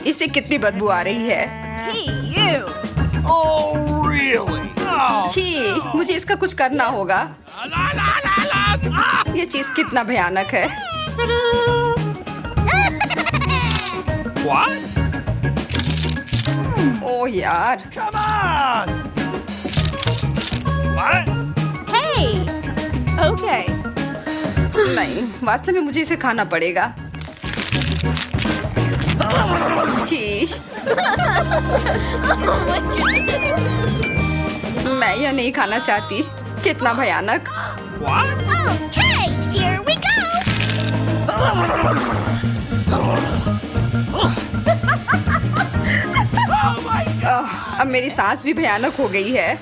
इससे कितनी बदबू आ रही है। Oh really? Oh. छी, मुझे इसका कुछ करना होगा। La la la la! Ah! ये चीज कितना भयानक है। What? ओह यार। Come on! What? नहीं, वास्तव में मुझे इसे खाना पड़ेगा। छी, मैं यह नहीं खाना चाहती। कितना भयानक। What? Oh my God! अब मेरी सांस भी भयानक हो गई है।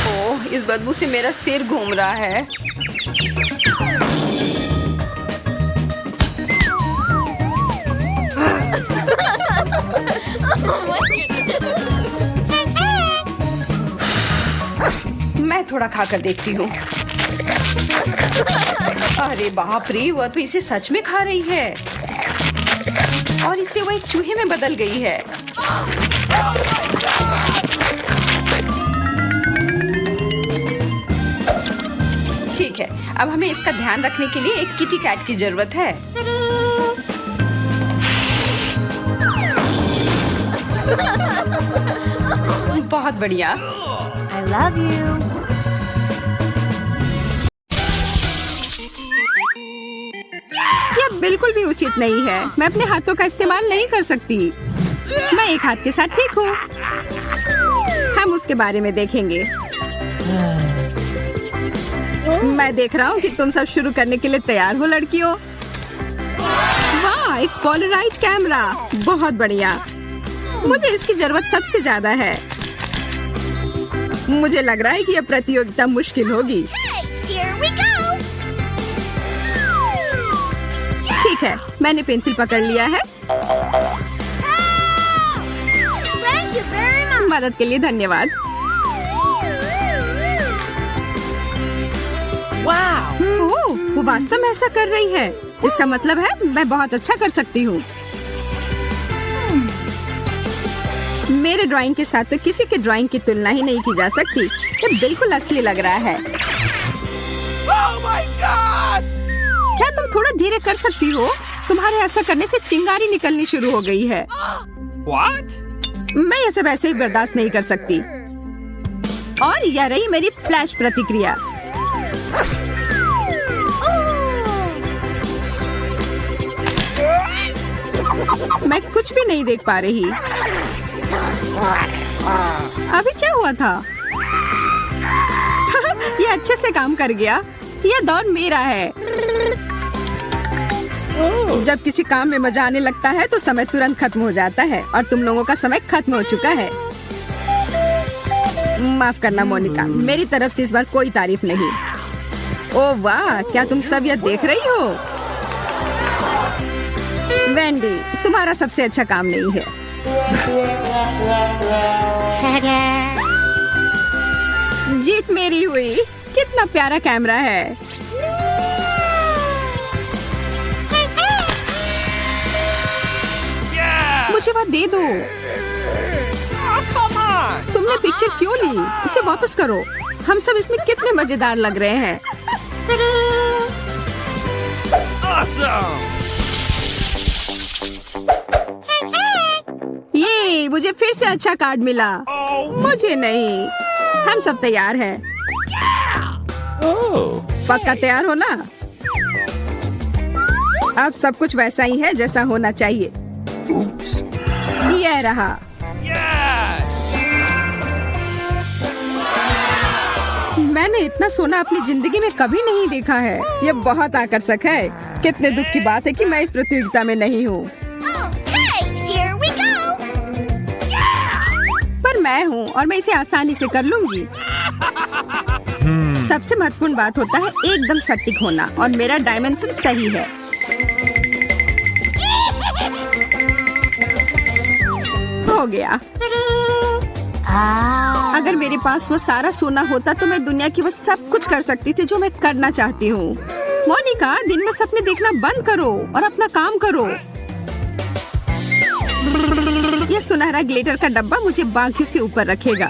ओह, इस बदबू से मेरा सिर घूम रहा है। मैं थोड़ा खाकर देखती हूँ। अरे बाप रे, वह तो इसे सच में खा रही है और इससे वह एक चूहे में बदल गई है। ठीक है, अब हमें इसका ध्यान रखने के लिए एक किटी कैट की जरूरत है। बहुत बढ़िया। यह बिल्कुल भी उचित नहीं है। मैं अपने हाथों का इस्तेमाल नहीं कर सकती। मैं एक हाथ के साथ ठीक हूँ। हम उसके बारे में देखेंगे। मैं देख रहा हूँ कि तुम सब शुरू करने के लिए तैयार हो लड़कियों। वाह, एक पोलराइड कैमरा, बहुत बढ़िया। मुझे इसकी जरूरत सबसे ज्यादा है। मुझे लग रहा है कि यह प्रतियोगिता मुश्किल होगी। ठीक है, मैंने पेंसिल पकड़ लिया है। मदद के लिए धन्यवाद। ओह, वो वास्तव में ऐसा कर रही है। इसका मतलब है मैं बहुत अच्छा कर सकती हूँ। मेरे ड्राइंग के साथ तो किसी के ड्राइंग की तुलना ही नहीं की जा सकती। ये बिल्कुल असली लग रहा है। Oh my God! क्या तुम थोड़ा धीरे कर सकती हो? तुम्हारे ऐसा करने से चिंगारी निकलनी शुरू हो गई है। What? मैं ये सब ऐसे ही बर्दाश्त नहीं कर सकती। और यह रही मेरी फ्लैश प्रतिक्रिया। मैं कुछ भी नहीं देख पा रही। अभी क्या हुआ था? ये अच्छे से काम कर गया। यह दौर मेरा है। जब किसी काम में मजा आने लगता है तो समय तुरंत खत्म हो जाता है और तुम लोगों का समय खत्म हो चुका है। माफ करना मोनिका, मेरी तरफ से इस बार कोई तारीफ नहीं। ओह वाह, क्या तुम सब यह देख रही हो? वेंडी, तुम्हारा सबसे अच्छा काम नहीं है। जीत मेरी हुई। कितना प्यारा कैमरा है। Yeah! मुझे वह दे दो। Oh, come on! तुमने पिक्चर क्यों ली? इसे वापस करो। हम सब इसमें कितने मजेदार लग रहे हैं। Awesome! ये मुझे फिर से अच्छा कार्ड मिला। Oh! मुझे नहीं। हम सब तैयार हैं। पक्का तैयार हो ना? अब सब कुछ वैसा ही है जैसा होना चाहिए। यह रहा। Yes! मैंने इतना सोना अपनी जिंदगी में कभी नहीं देखा है। यह बहुत आकर्षक है। कितने दुख की बात है कि मैं इस प्रतियोगिता में नहीं हूँ। मैं हूँ और मैं इसे आसानी से कर लूंगी। सबसे महत्वपूर्ण बात होता है एकदम सटीक होना और मेरा डायमेंशन सही है। हो गया। अगर मेरे पास वो सारा सोना होता तो मैं दुनिया की वो सब कुछ कर सकती थी जो मैं करना चाहती हूँ। मोनिका, दिन में सपने देखना बंद करो और अपना काम करो। ये सुनहरा ग्लिटर का डब्बा मुझे बाकियों से ऊपर रखेगा।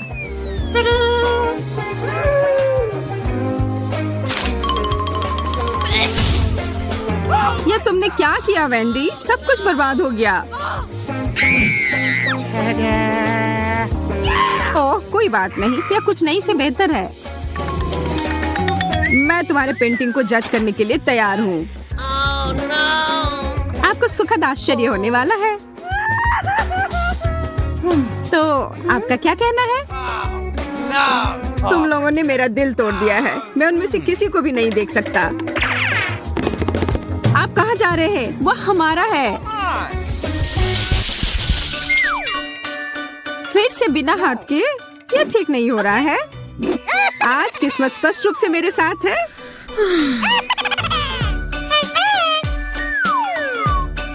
ये तुमने क्या किया वेंडी? सब कुछ बर्बाद हो गया। ओह, कोई बात नहीं, यह कुछ नहीं से बेहतर है। मैं तुम्हारे पेंटिंग को जज करने के लिए तैयार हूँ। आपको सुखद आश्चर्य होने वाला है। तो आपका क्या कहना है? तुम लोगों ने मेरा दिल तोड़ दिया है। मैं उनमें से किसी को भी नहीं देख सकता। आप कहाँ जा रहे हैं? वह हमारा है। फिर से बिना हाथ के? यह ठीक नहीं हो रहा है। आज किस्मत स्पष्ट रूप से मेरे साथ है।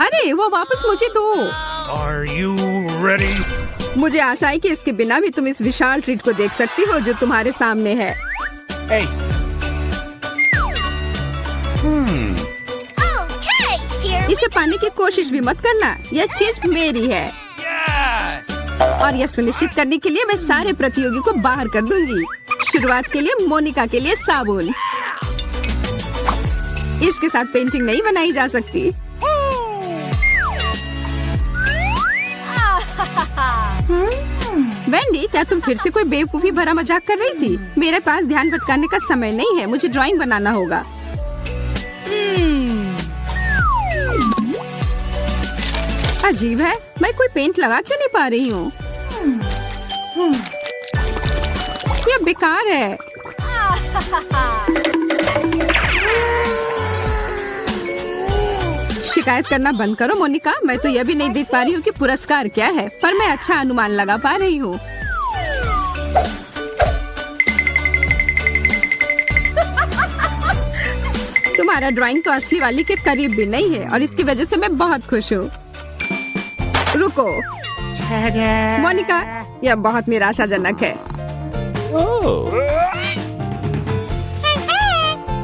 अरे वो वापस मुझे दो। Are you ready? मुझे आशा है कि इसके बिना भी तुम इस विशाल ट्रीट को देख सकती हो जो तुम्हारे सामने है। Hey. इसे पाने की कोशिश भी मत करना। यह चीज मेरी है। Yes. और यह सुनिश्चित करने के लिए मैं सारे प्रतियोगी को बाहर कर दूंगी। शुरुआत के लिए मोनिका के लिए साबुन। इसके साथ पेंटिंग नहीं बनाई जा सकती। वेंडी, क्या तुम फिर से कोई बेवकूफी भरा मजाक कर रही थी? मेरे पास ध्यान भटकाने का समय नहीं है। मुझे ड्राइंग बनाना होगा। अजीब है, मैं कोई पेंट लगा क्यों नहीं पा रही हूँ? यह बेकार है। शिकायत करना बंद करो मोनिका। मैं तो यह भी नहीं देख पा रही हूँ कि पुरस्कार क्या है, पर मैं अच्छा अनुमान लगा पा रही हूँ। तुम्हारा ड्राइंग तो असली वाली के करीब भी नहीं है और इसकी वजह से मैं बहुत खुश हूँ। रुको मोनिका, यह बहुत निराशाजनक है।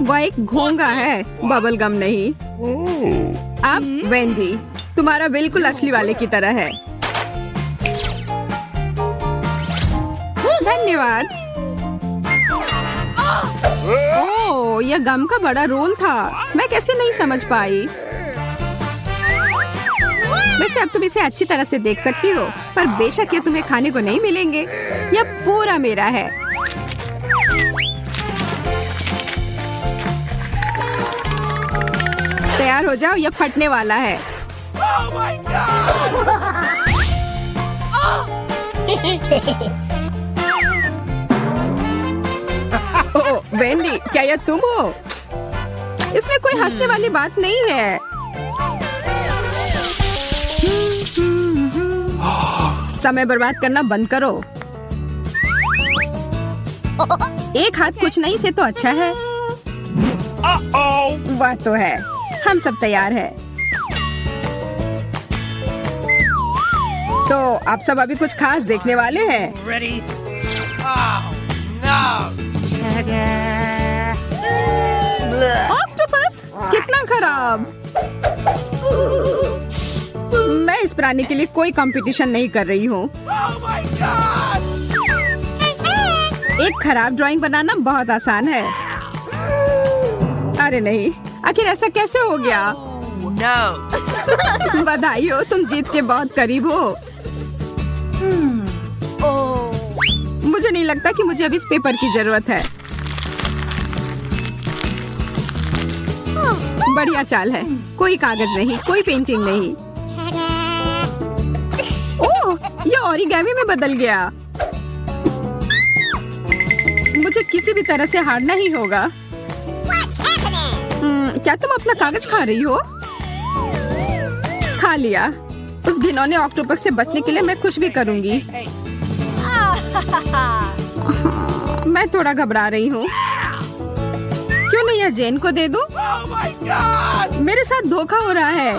वह एक घोंगा है, बबल गम नहीं। अब वेंडी, तुम्हारा बिल्कुल असली वाले की तरह है। धन्यवाद। ओह, यह गम का बड़ा रोल था। मैं कैसे नहीं समझ पाई। वैसे अब तुम इसे अच्छी तरह से देख सकती हो, पर बेशक ये तुम्हें खाने को नहीं मिलेंगे। यह पूरा मेरा है। तैयार हो जाओ, यह फटने वाला है। ओह वेंडी, क्या यह तुम हो? इसमें कोई हंसने वाली बात नहीं है। समय बर्बाद करना बंद करो। एक हाथ कुछ नहीं से तो अच्छा है। वह तो है। हम सब तैयार हैं। तो आप सब अभी कुछ खास देखने वाले हैं। Ready? Oh, no. ऑक्टोपस, कितना खराब। मैं इस प्राणी के लिए कोई कंपटीशन नहीं कर रही हूँ। Oh my God! एक खराब ड्राइंग बनाना बहुत आसान है। अरे नहीं, आखिर ऐसा कैसे हो गया? No. बधाई हो, तुम जीत के बहुत करीब हो। मुझे नहीं लगता कि मुझे अभी इस पेपर की जरूरत है। बढ़िया चाल है। कोई कागज नहीं, कोई पेंटिंग नहीं। ओह, ये ओरिगेमी में बदल गया। मुझे किसी भी तरह से हारना ही होगा। क्या तुम अपना कागज खा रही हो? खा लिया। उस घिनौने ऑक्टोपस से बचने के लिए मैं कुछ भी करूंगी। मैं थोड़ा घबरा रही हूँ। क्यों नहीं यह जेन को दे दूं? Oh my God! मेरे साथ धोखा हो रहा है।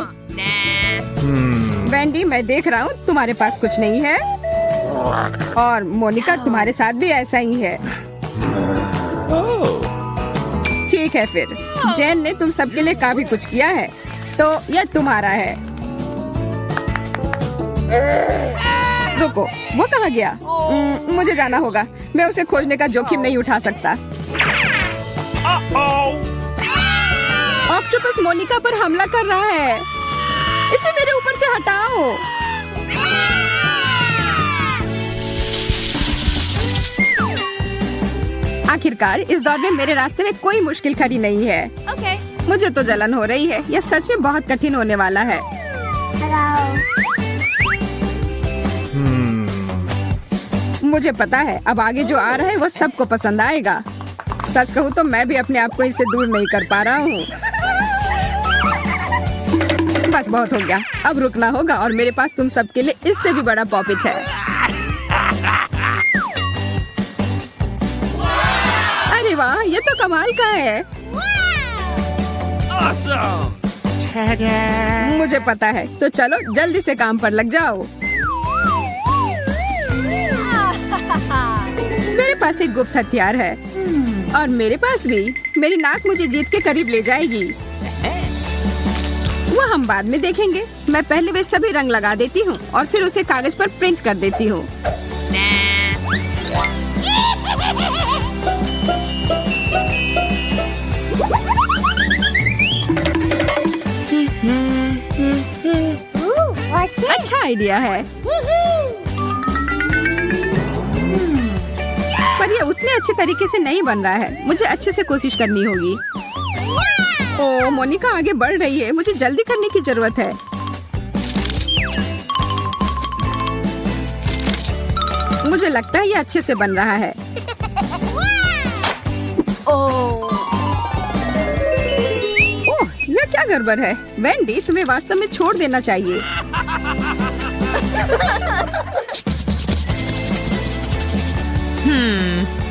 वेंडी, मैं देख रहा हूँ तुम्हारे पास कुछ नहीं है, और मोनिका तुम्हारे साथ भी ऐसा ही है। ठीक है फिर, जेन ने तुम सबके लिए काफी कुछ किया है, तो यह तुम्हारा है। रुको, वो कहाँ गया? मुझे जाना होगा। मैं उसे खोजने का जोखिम नहीं उठा सकता। ऑक्टोपस मोनिका पर हमला कर रहा है। इसे मेरे ऊपर से हटाओ। आखिरकार इस दौर में मेरे रास्ते में कोई मुश्किल खड़ी नहीं है। मुझे तो जलन हो रही है। यह सच में बहुत कठिन होने वाला है। मुझे पता है अब आगे जो आ रहा है वो सबको पसंद आएगा। सच कहूँ तो मैं भी अपने आप को इससे दूर नहीं कर पा रहा हूँ। बस बहुत हो गया, अब रुकना होगा, और मेरे पास तुम सबके लिए इससे भी बड़ा पॉपिट है। अरे वाह, ये तो कमाल का है। Awesome! मुझे पता है, तो चलो जल्दी से काम पर लग जाओ। मेरे पास एक गुप्त हथियार है, और मेरे पास भी। मेरी नाक मुझे जीत के करीब ले जाएगी। वो हम बाद में देखेंगे। मैं पहले वे सभी रंग लगा देती हूँ और फिर उसे कागज पर प्रिंट कर देती हूँ। अच्छा आइडिया है, पर यह उतने अच्छे तरीके से नहीं बन रहा है। मुझे अच्छे से कोशिश करनी होगी। ओह, मोनिका आगे बढ़ रही है। मुझे जल्दी करने की जरूरत है। मुझे लगता है यह अच्छे से बन रहा है। ओह, यह क्या गड़बड़ है? वेंडी, तुम्हें वास्तव में छोड़ देना चाहिए।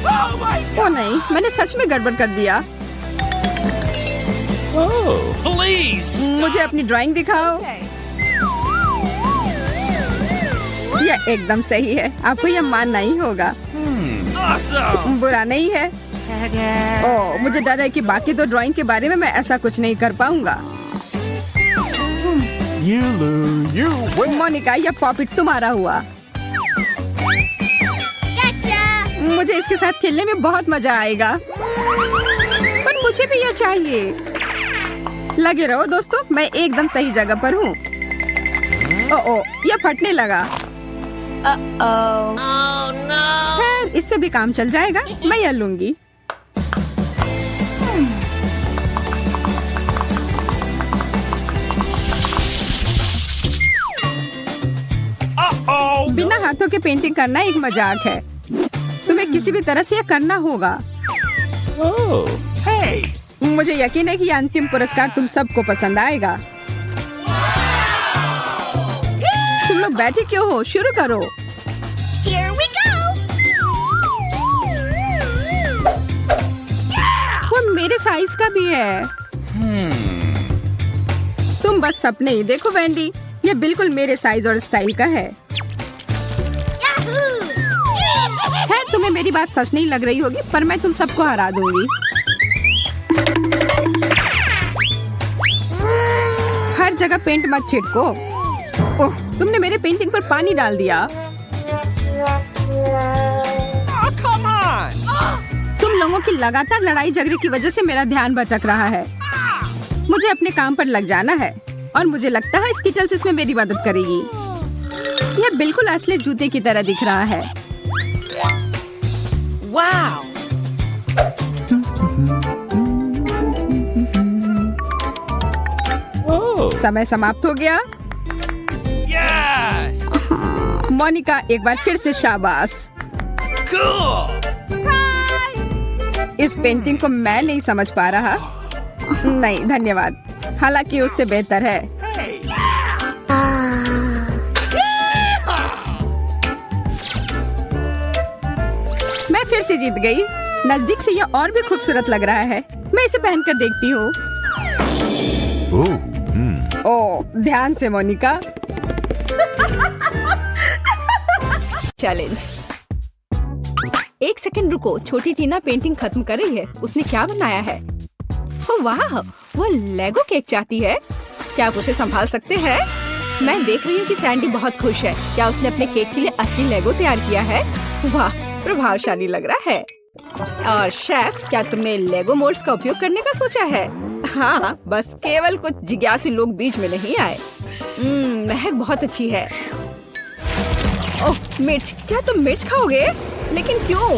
Oh my ओह नहीं, मैंने सच में गड़बड़ कर दिया। Please! मुझे अपनी ड्राइंग दिखाओ। यह एकदम सही है। आपको यह मानना ही होगा। Awesome! बुरा नहीं है। ओह, मुझे डर है कि बाकी दो ड्राइंग के बारे में मैं ऐसा कुछ नहीं कर पाऊंगा। मोनिका, यह पॉपिट तुम्हारा हुआ। मुझे इसके साथ खेलने में बहुत मजा आएगा, पर मुझे भी यह चाहिए। लगे रहो दोस्तों, मैं एकदम सही जगह पर हूँ। ओह, यह फटने लगा। खैर, इससे भी काम चल जाएगा। मैं यह लूंगी। बिना हाथों के पेंटिंग करना एक मजाक है। तुम्हें किसी भी तरह से यह करना होगा। Hey! मुझे यकीन है कि यह अंतिम पुरस्कार तुम सबको पसंद आएगा। तुम लोग बैठे क्यों हो? शुरू करो। Here we go! वो मेरे साइज का भी है। तुम बस सपने ही देखो वेंडी, यह बिल्कुल मेरे साइज और स्टाइल का है। खैर, तुम्हें मेरी बात सच नहीं लग रही होगी, पर मैं तुम सबको हरा दूंगी। हर जगह पेंट मत छिड़को। ओह, तुमने मेरे पेंटिंग पर पानी डाल दिया। Oh, come on! तुम लोगों की लगातार लड़ाई झगड़े की वजह से मेरा ध्यान भटक रहा है। मुझे अपने काम पर लग जाना है, और मुझे लगता है स्किटल्स इसमें मेरी मदद करेगी। यह बिल्कुल असली जूते की तरह दिख रहा है। Wow! समय समाप्त हो गया। Yes! मोनिका, एक बार फिर से शाबाश। Cool! इस पेंटिंग को मैं नहीं समझ पा रहा। नहीं, धन्यवाद। हालांकि उससे बेहतर है। Hey! फिर से जीत गई। नजदीक से यह और भी खूबसूरत लग रहा है। मैं इसे पहनकर देखती हूँ। ओह, ध्यान से मोनिका। चैलेंज। एक सेकंड रुको, छोटी टीना पेंटिंग खत्म कर रही है। उसने क्या बनाया है? ओह वाह, वो लेगो केक चाहती है। क्या आप उसे संभाल सकते हैं? मैं देख रही हूँ कि सैंडी बहुत खुश है। क्या उसने अपने केक के लिए असली लेगो तैयार किया है? वाह, प्रभावशाली लग रहा है। और शेफ, क्या तुमने लेगो मोल्ड्स का उपयोग करने का सोचा है? हाँ, बस केवल कुछ जिज्ञासु लोग बीच में नहीं आए। महक बहुत अच्छी है। ओह मिर्च, क्या तुम मिर्च खाओगे? लेकिन क्यों?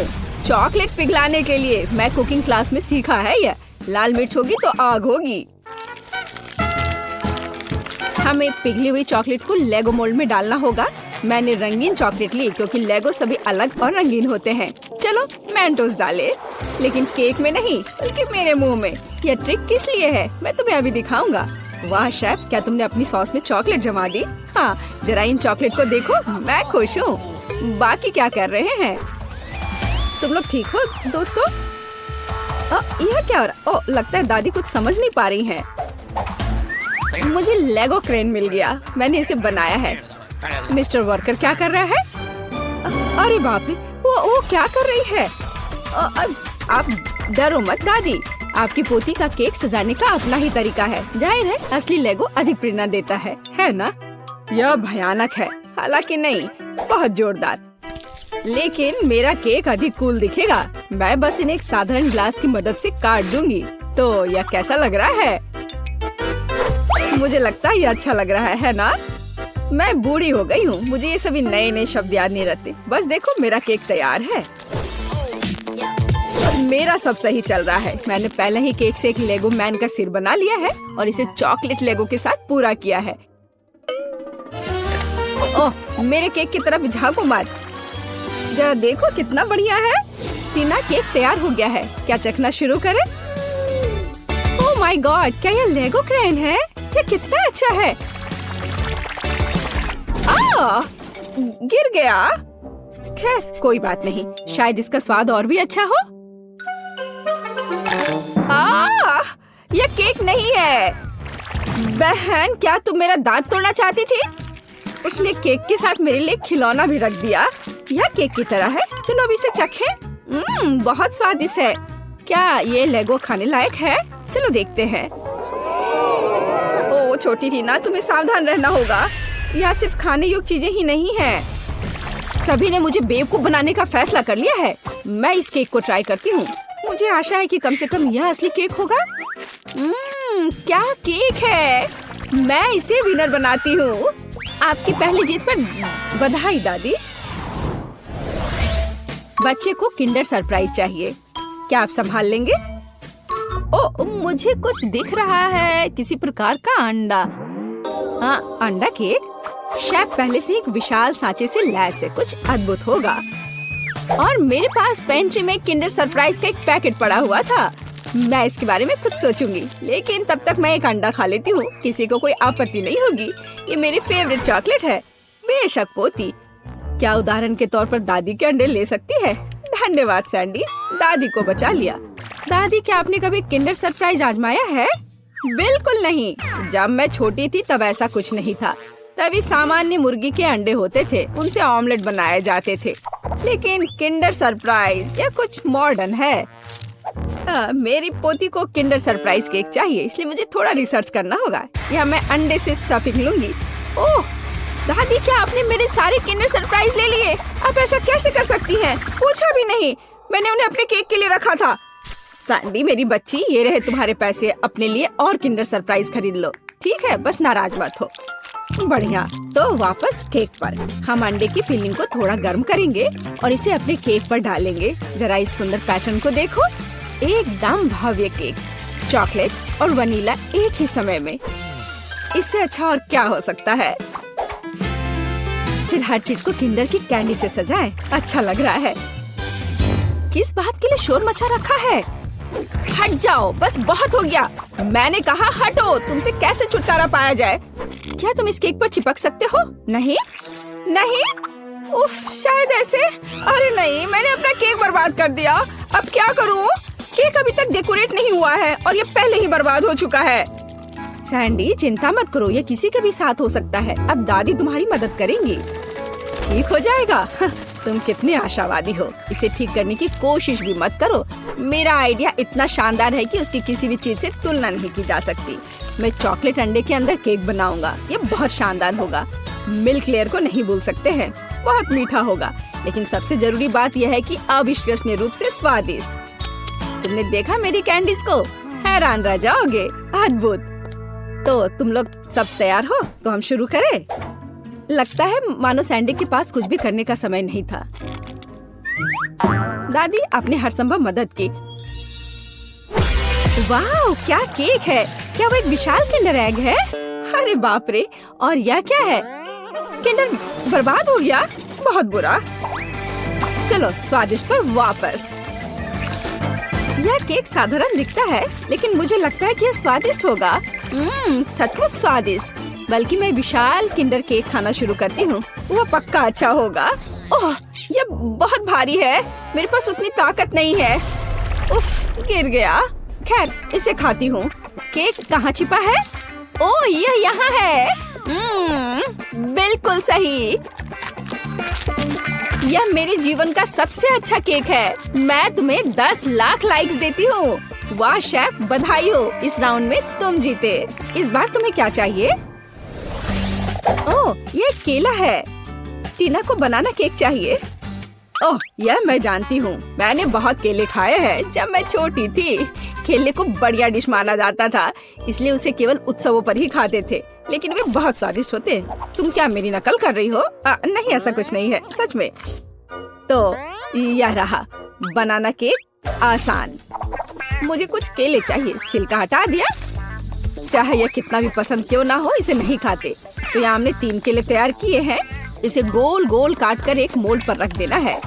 चॉकलेट पिघलाने के लिए। मैं कुकिंग क्लास में सीखा है यह। लाल मिर्च होगी तो आग होगी। हमें पिघली हुई चॉकलेट को लेगो मोल्ड में डालना होगा। मैंने रंगीन चॉकलेट ली क्योंकि लेगो सभी अलग और रंगीन होते हैं। चलो मेंटोस डाले, लेकिन केक में नहीं बल्कि मेरे मुंह में। यह ट्रिक किस लिए है मैं तुम्हें अभी दिखाऊंगा। वाह शेफ, क्या तुमने अपनी सॉस में चॉकलेट जमा दी? हाँ, जरा इन चॉकलेट को देखो, मैं खुश हूँ। बाकी क्या कर रहे हैं तुम लोग? ठीक हो दोस्तों? यह क्या हो रहा? ओह, लगता है दादी कुछ समझ नहीं पा रही हैं। मुझे लेगो क्रेन मिल गया। मैंने इसे बनाया है। मिस्टर वर्कर क्या कर रहा है? अरे बाप रे, वो क्या कर रही है? आप डरो मत दादी। आपकी पोती का केक सजाने का अपना ही तरीका है। जाहिर है असली लेगो अधिक प्रेरणा देता है ना? यह भयानक है। हालांकि नहीं, बहुत जोरदार। लेकिन मेरा केक अधिक कूल दिखेगा। मैं बस इन्हें एक साधारण ग्लास की मदद से काट दूंगी। तो यह कैसा लग रहा है? मुझे लगता है ये अच्छा लग रहा है ना? मैं बूढ़ी हो गई हूँ, मुझे ये सभी नए नए शब्द याद नहीं रहते। बस देखो, मेरा केक तैयार है। और मेरा सब सही चल रहा है। मैंने पहले ही केक से एक लेगो मैन का सिर बना लिया है और इसे चॉकलेट लेगो के साथ पूरा किया है। ओह, मेरे केक की तरफ झांको मत। जरा देखो कितना बढ़िया है। टीना, केक तैयार हो गया है। क्या चखना शुरू करें? ओह माय गॉड, क्या यह लेगो क्रेन है? ये कितना अच्छा है। गिर गया। खैर कोई बात नहीं, शायद इसका स्वाद और भी अच्छा हो। यह केक नहीं है। बहन, क्या तुम मेरा दांत तोड़ना चाहती थी? उसने केक के साथ मेरे लिए खिलौना भी रख दिया। यह केक की तरह है। चलो अब इसे चखें। बहुत स्वादिष्ट है। क्या ये लेगो खाने लायक है? चलो देखते हैं। ओ छोटी टीना, तुम्हें सावधान रहना होगा। यहाँ सिर्फ खाने योग्य चीजें ही नहीं हैं। सभी ने मुझे बेवकूफ बनाने का फैसला कर लिया है। मैं इस केक को ट्राई करती हूँ। मुझे आशा है कि कम से कम यह असली केक होगा। क्या केक है। मैं इसे विनर बनाती हूँ। आपकी पहली जीत पर बधाई दादी। बच्चे को किंडर सरप्राइज चाहिए। क्या आप संभाल लेंगे? ओ, मुझे कुछ दिख रहा है, किसी प्रकार का अंडा। हाँ, अंडा केक। शेफ पहले से एक विशाल सांचे से लैस है। कुछ अद्भुत होगा। और मेरे पास पेंट्री में किंडर सरप्राइज का एक पैकेट पड़ा हुआ था। मैं इसके बारे में कुछ सोचूंगी, लेकिन तब तक मैं एक अंडा खा लेती हूँ। किसी को कोई आपत्ति नहीं होगी। ये मेरी फेवरेट चॉकलेट है। बेशक पोती। क्या उदाहरण के तौर पर दादी के अंडे ले सकती है? धन्यवाद सैंडी, दादी को बचा लिया। दादी, क्या आपने कभी किंडर सरप्राइज आजमाया है? बिल्कुल नहीं। जब मैं छोटी थी तब ऐसा कुछ नहीं था। तभी सामान्य मुर्गी के अंडे होते थे, उनसे ऑमलेट बनाए जाते थे। लेकिन किंडर सरप्राइज यह कुछ मॉडर्न है। मेरी पोती को किंडर सरप्राइज केक चाहिए, इसलिए मुझे थोड़ा रिसर्च करना होगा। यहाँ मैं अंडे से स्टफिंग लूंगी। ओह दादी, क्या आपने मेरे सारे किंडर सरप्राइज ले लिए? आप ऐसा कैसे कर सकती हैं? पूछा भी नहीं। मैंने उन्हें अपने केक के लिए रखा था। सैंडी मेरी बच्ची, ये रहे तुम्हारे पैसे। अपने लिए और किंडर सरप्राइज खरीद लो। ठीक है, बस नाराज मत हो। बढ़िया। तो वापस केक पर। हम अंडे की फिलिंग को थोड़ा गर्म करेंगे और इसे अपने केक पर डालेंगे। जरा इस सुंदर पैटर्न को देखो। एकदम भव्य केक। चॉकलेट और वनीला एक ही समय में। इससे अच्छा और क्या हो सकता है? फिर हर चीज को किंडर की कैंडी से सजाएं। अच्छा लग रहा है। किस बात के लिए शोर मचा रखा है? हट जाओ, बस बहुत हो गया। मैंने कहा हटो। तुमसे कैसे छुटकारा पाया जाए? क्या तुम इस केक पर चिपक सकते हो? नहीं नहीं। उफ, शायद ऐसे। अरे नहीं, मैंने अपना केक बर्बाद कर दिया। अब क्या करूं? केक अभी तक डेकोरेट नहीं हुआ है और ये पहले ही बर्बाद हो चुका है। सैंडी, चिंता मत करो, ये किसी के भी साथ हो सकता है। अब दादी तुम्हारी मदद करेंगी, ठीक हो जाएगा। तुम कितने आशावादी हो। इसे ठीक करने की कोशिश भी मत करो। मेरा आइडिया इतना शानदार है कि उसकी किसी भी चीज से तुलना नहीं की जा सकती। मैं चॉकलेट अंडे के अंदर केक बनाऊंगा। ये बहुत शानदार होगा। मिल्क लेयर को नहीं भूल सकते हैं, बहुत मीठा होगा। लेकिन सबसे जरूरी बात यह है कि अविश्वसनीय रूप से स्वादिष्ट। तुमने देखा मेरी कैंडीज को? हैरान रह जाओगे। अद्भुत। तो तुम लोग सब तैयार हो तो हम शुरू करें? लगता है मानो सैंडी के पास कुछ भी करने का समय नहीं था। दादी, आपने हर संभव मदद की। वाह, क्या केक है! क्या वो एक विशाल किंडर एग है? अरे बाप रे! और यह क्या है? किंडर बर्बाद हो गया? बहुत बुरा। चलो स्वादिष्ट पर वापस। यह केक साधारण दिखता है, लेकिन मुझे लगता है कि यह स्वादिष्ट होगा। सचमुच स्वादिष्ट। बल्कि मैं विशाल किंडर केक खाना शुरू करती हूँ, वह पक्का अच्छा होगा। ओह, यह बहुत भारी है। मेरे पास उतनी ताकत नहीं है। उफ, गिर गया। खैर, इसे खाती हूँ। केक कहाँ छिपा है? ओह, यह यहाँ है। बिल्कुल सही। यह मेरे जीवन का सबसे अच्छा केक है। मैं तुम्हें 10 लाख लाइक्स देती हूँ। वाह शेफ, बधाई हो, इस राउंड में तुम जीते। इस बार तुम्हें क्या चाहिए? ओह, ये केला है। टीना को बनाना केक चाहिए। ओह, यह मैं जानती हूँ। मैंने बहुत केले खाए हैं जब मैं छोटी थी। केले को बढ़िया डिश माना जाता था, इसलिए उसे केवल उत्सवों पर ही खाते थे। लेकिन वे बहुत स्वादिष्ट होते। तुम क्या मेरी नकल कर रही हो? नहीं, ऐसा कुछ नहीं है, सच में। तो यह रहा बनाना केक। आसान। मुझे कुछ केले चाहिए। छिलका हटा दिया। चाहे यह कितना भी पसंद क्यों ना हो, इसे नहीं खाते। तो यहाँ हमने 3 केले तैयार किए हैं। इसे गोल गोल काट कर एक मोल्ड पर रख देना है।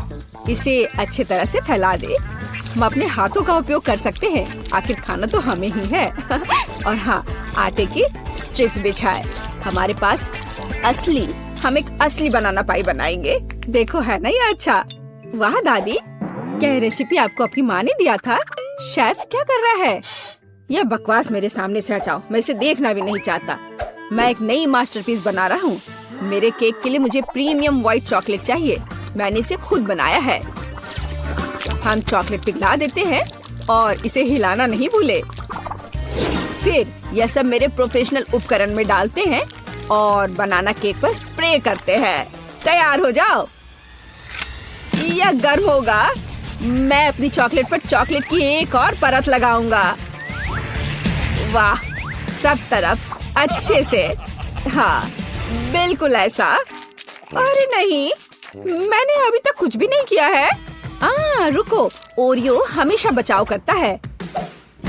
इसे अच्छी तरह से फैला दे। हम अपने हाथों का उपयोग कर सकते हैं, आखिर खाना तो हमें ही है। और हाँ, आटे की स्ट्रिप्स बिछाए। हमारे पास हम एक असली बनाना पाई बनाएंगे। देखो, है ना ये अच्छा? वाह दादी, क्या ये रेसिपी आपको अपनी माँ ने दिया था? शेफ क्या कर रहा है? यह बकवास मेरे सामने से हटाओ। मैं इसे देखना भी नहीं चाहता। मैं एक नई मास्टरपीस बना रहा हूँ। मेरे केक के लिए मुझे प्रीमियम व्हाइट चॉकलेट चाहिए। मैंने इसे खुद बनाया है। हम चॉकलेट पिघला देते हैं और इसे हिलाना नहीं भूले। फिर यह सब मेरे प्रोफेशनल उपकरण में डालते हैं और बनाना केक पर स्प्रे करते हैं। तैयार हो जाओ। यह गर्म होगा। मैं अपनी चॉकलेट पर चॉकलेट की एक और परत लगाऊंगा। वाह, सब तरफ अच्छे से। हाँ, बिल्कुल ऐसा। अरे नहीं, मैंने अभी तक कुछ भी नहीं किया है। रुको, ओरियो हमेशा बचाव करता है।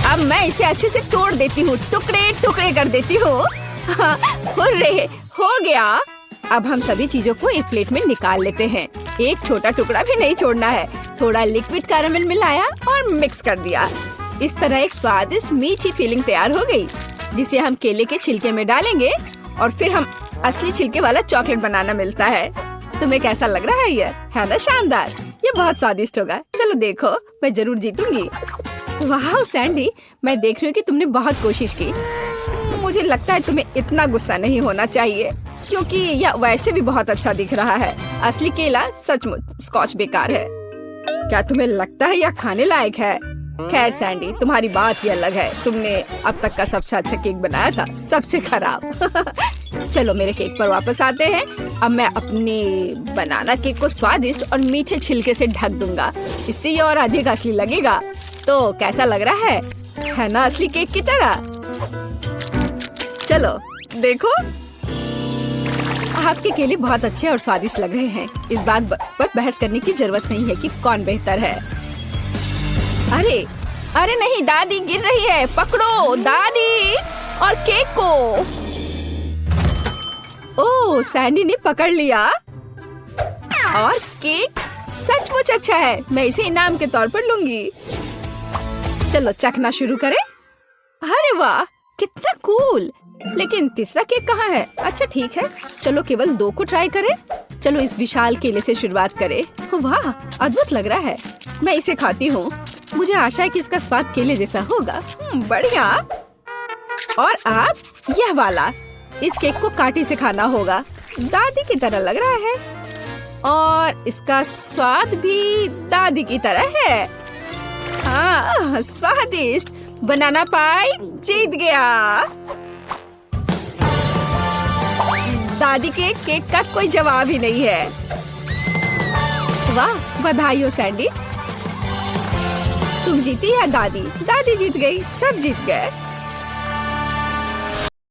अब मैं इसे अच्छे से तोड़ देती हूँ, टुकड़े टुकड़े कर देती हूँ। हुर्रे, हो गया। अब हम सभी चीजों को एक प्लेट में निकाल लेते हैं। एक छोटा टुकड़ा भी नहीं छोड़ना है। थोड़ा लिक्विड कैरामेल मिलाया और मिक्स कर दिया। इस तरह एक स्वादिष्ट मीठी फीलिंग तैयार हो गई, जिसे हम केले के छिलके में डालेंगे और फिर हम असली छिलके वाला चॉकलेट बनाना मिलता है। तुम्हें कैसा लग रहा है? यह है ना शानदार? ये बहुत स्वादिष्ट होगा। चलो देखो, मैं जरूर जीतूंगी। वाह सैंडी, मैं देख रही हूँ कि तुमने बहुत कोशिश की। मुझे लगता है तुम्हें इतना गुस्सा नहीं होना चाहिए, क्योंकि यह वैसे भी बहुत अच्छा दिख रहा है। असली केला सचमुच स्कॉच बेकार है। क्या तुम्हें लगता है यह खाने लायक है? खैर सैंडी, तुम्हारी बात ही अलग है। तुमने अब तक का सबसे अच्छा केक बनाया था, सबसे खराब। चलो मेरे केक पर वापस आते हैं। अब मैं अपने बनाना केक को स्वादिष्ट और मीठे छिलके से ढक दूंगा। इससे ये और अधिक असली लगेगा। तो कैसा लग रहा है ना असली केक की तरह? चलो देखो, आपके केले बहुत अच्छे और स्वादिष्ट लग रहे हैं। इस बात पर बहस करने की जरूरत नहीं है कि कौन बेहतर है। अरे नहीं, दादी गिर रही है। पकड़ो दादी और केक को। ओह, सैंडी ने पकड़ लिया और केक सचमुच अच्छा है। मैं इसे इनाम के तौर पर लूंगी। चलो चखना शुरू करें। अरे वाह, कितना कूल। लेकिन तीसरा केक कहाँ है? अच्छा ठीक है, चलो केवल 2 को ट्राई करें। चलो इस विशाल केले से शुरुआत करें। वाह, अद्भुत लग रहा है। मैं इसे खाती हूँ। मुझे आशा है कि इसका स्वाद केले जैसा होगा। बढ़िया। और आप यह वाला, इस केक को कांटे से खाना होगा। दादी की तरह लग रहा है और इसका स्वाद भी दादी की तरह है। हाँ, स्वादिष्ट। बनाना पाई जीत गया। दादी के केक का कोई जवाब ही नहीं है। वाह, बधाई हो सैंडी। तुम जीती या दादी? दादी जीत गई। सब जीत गए।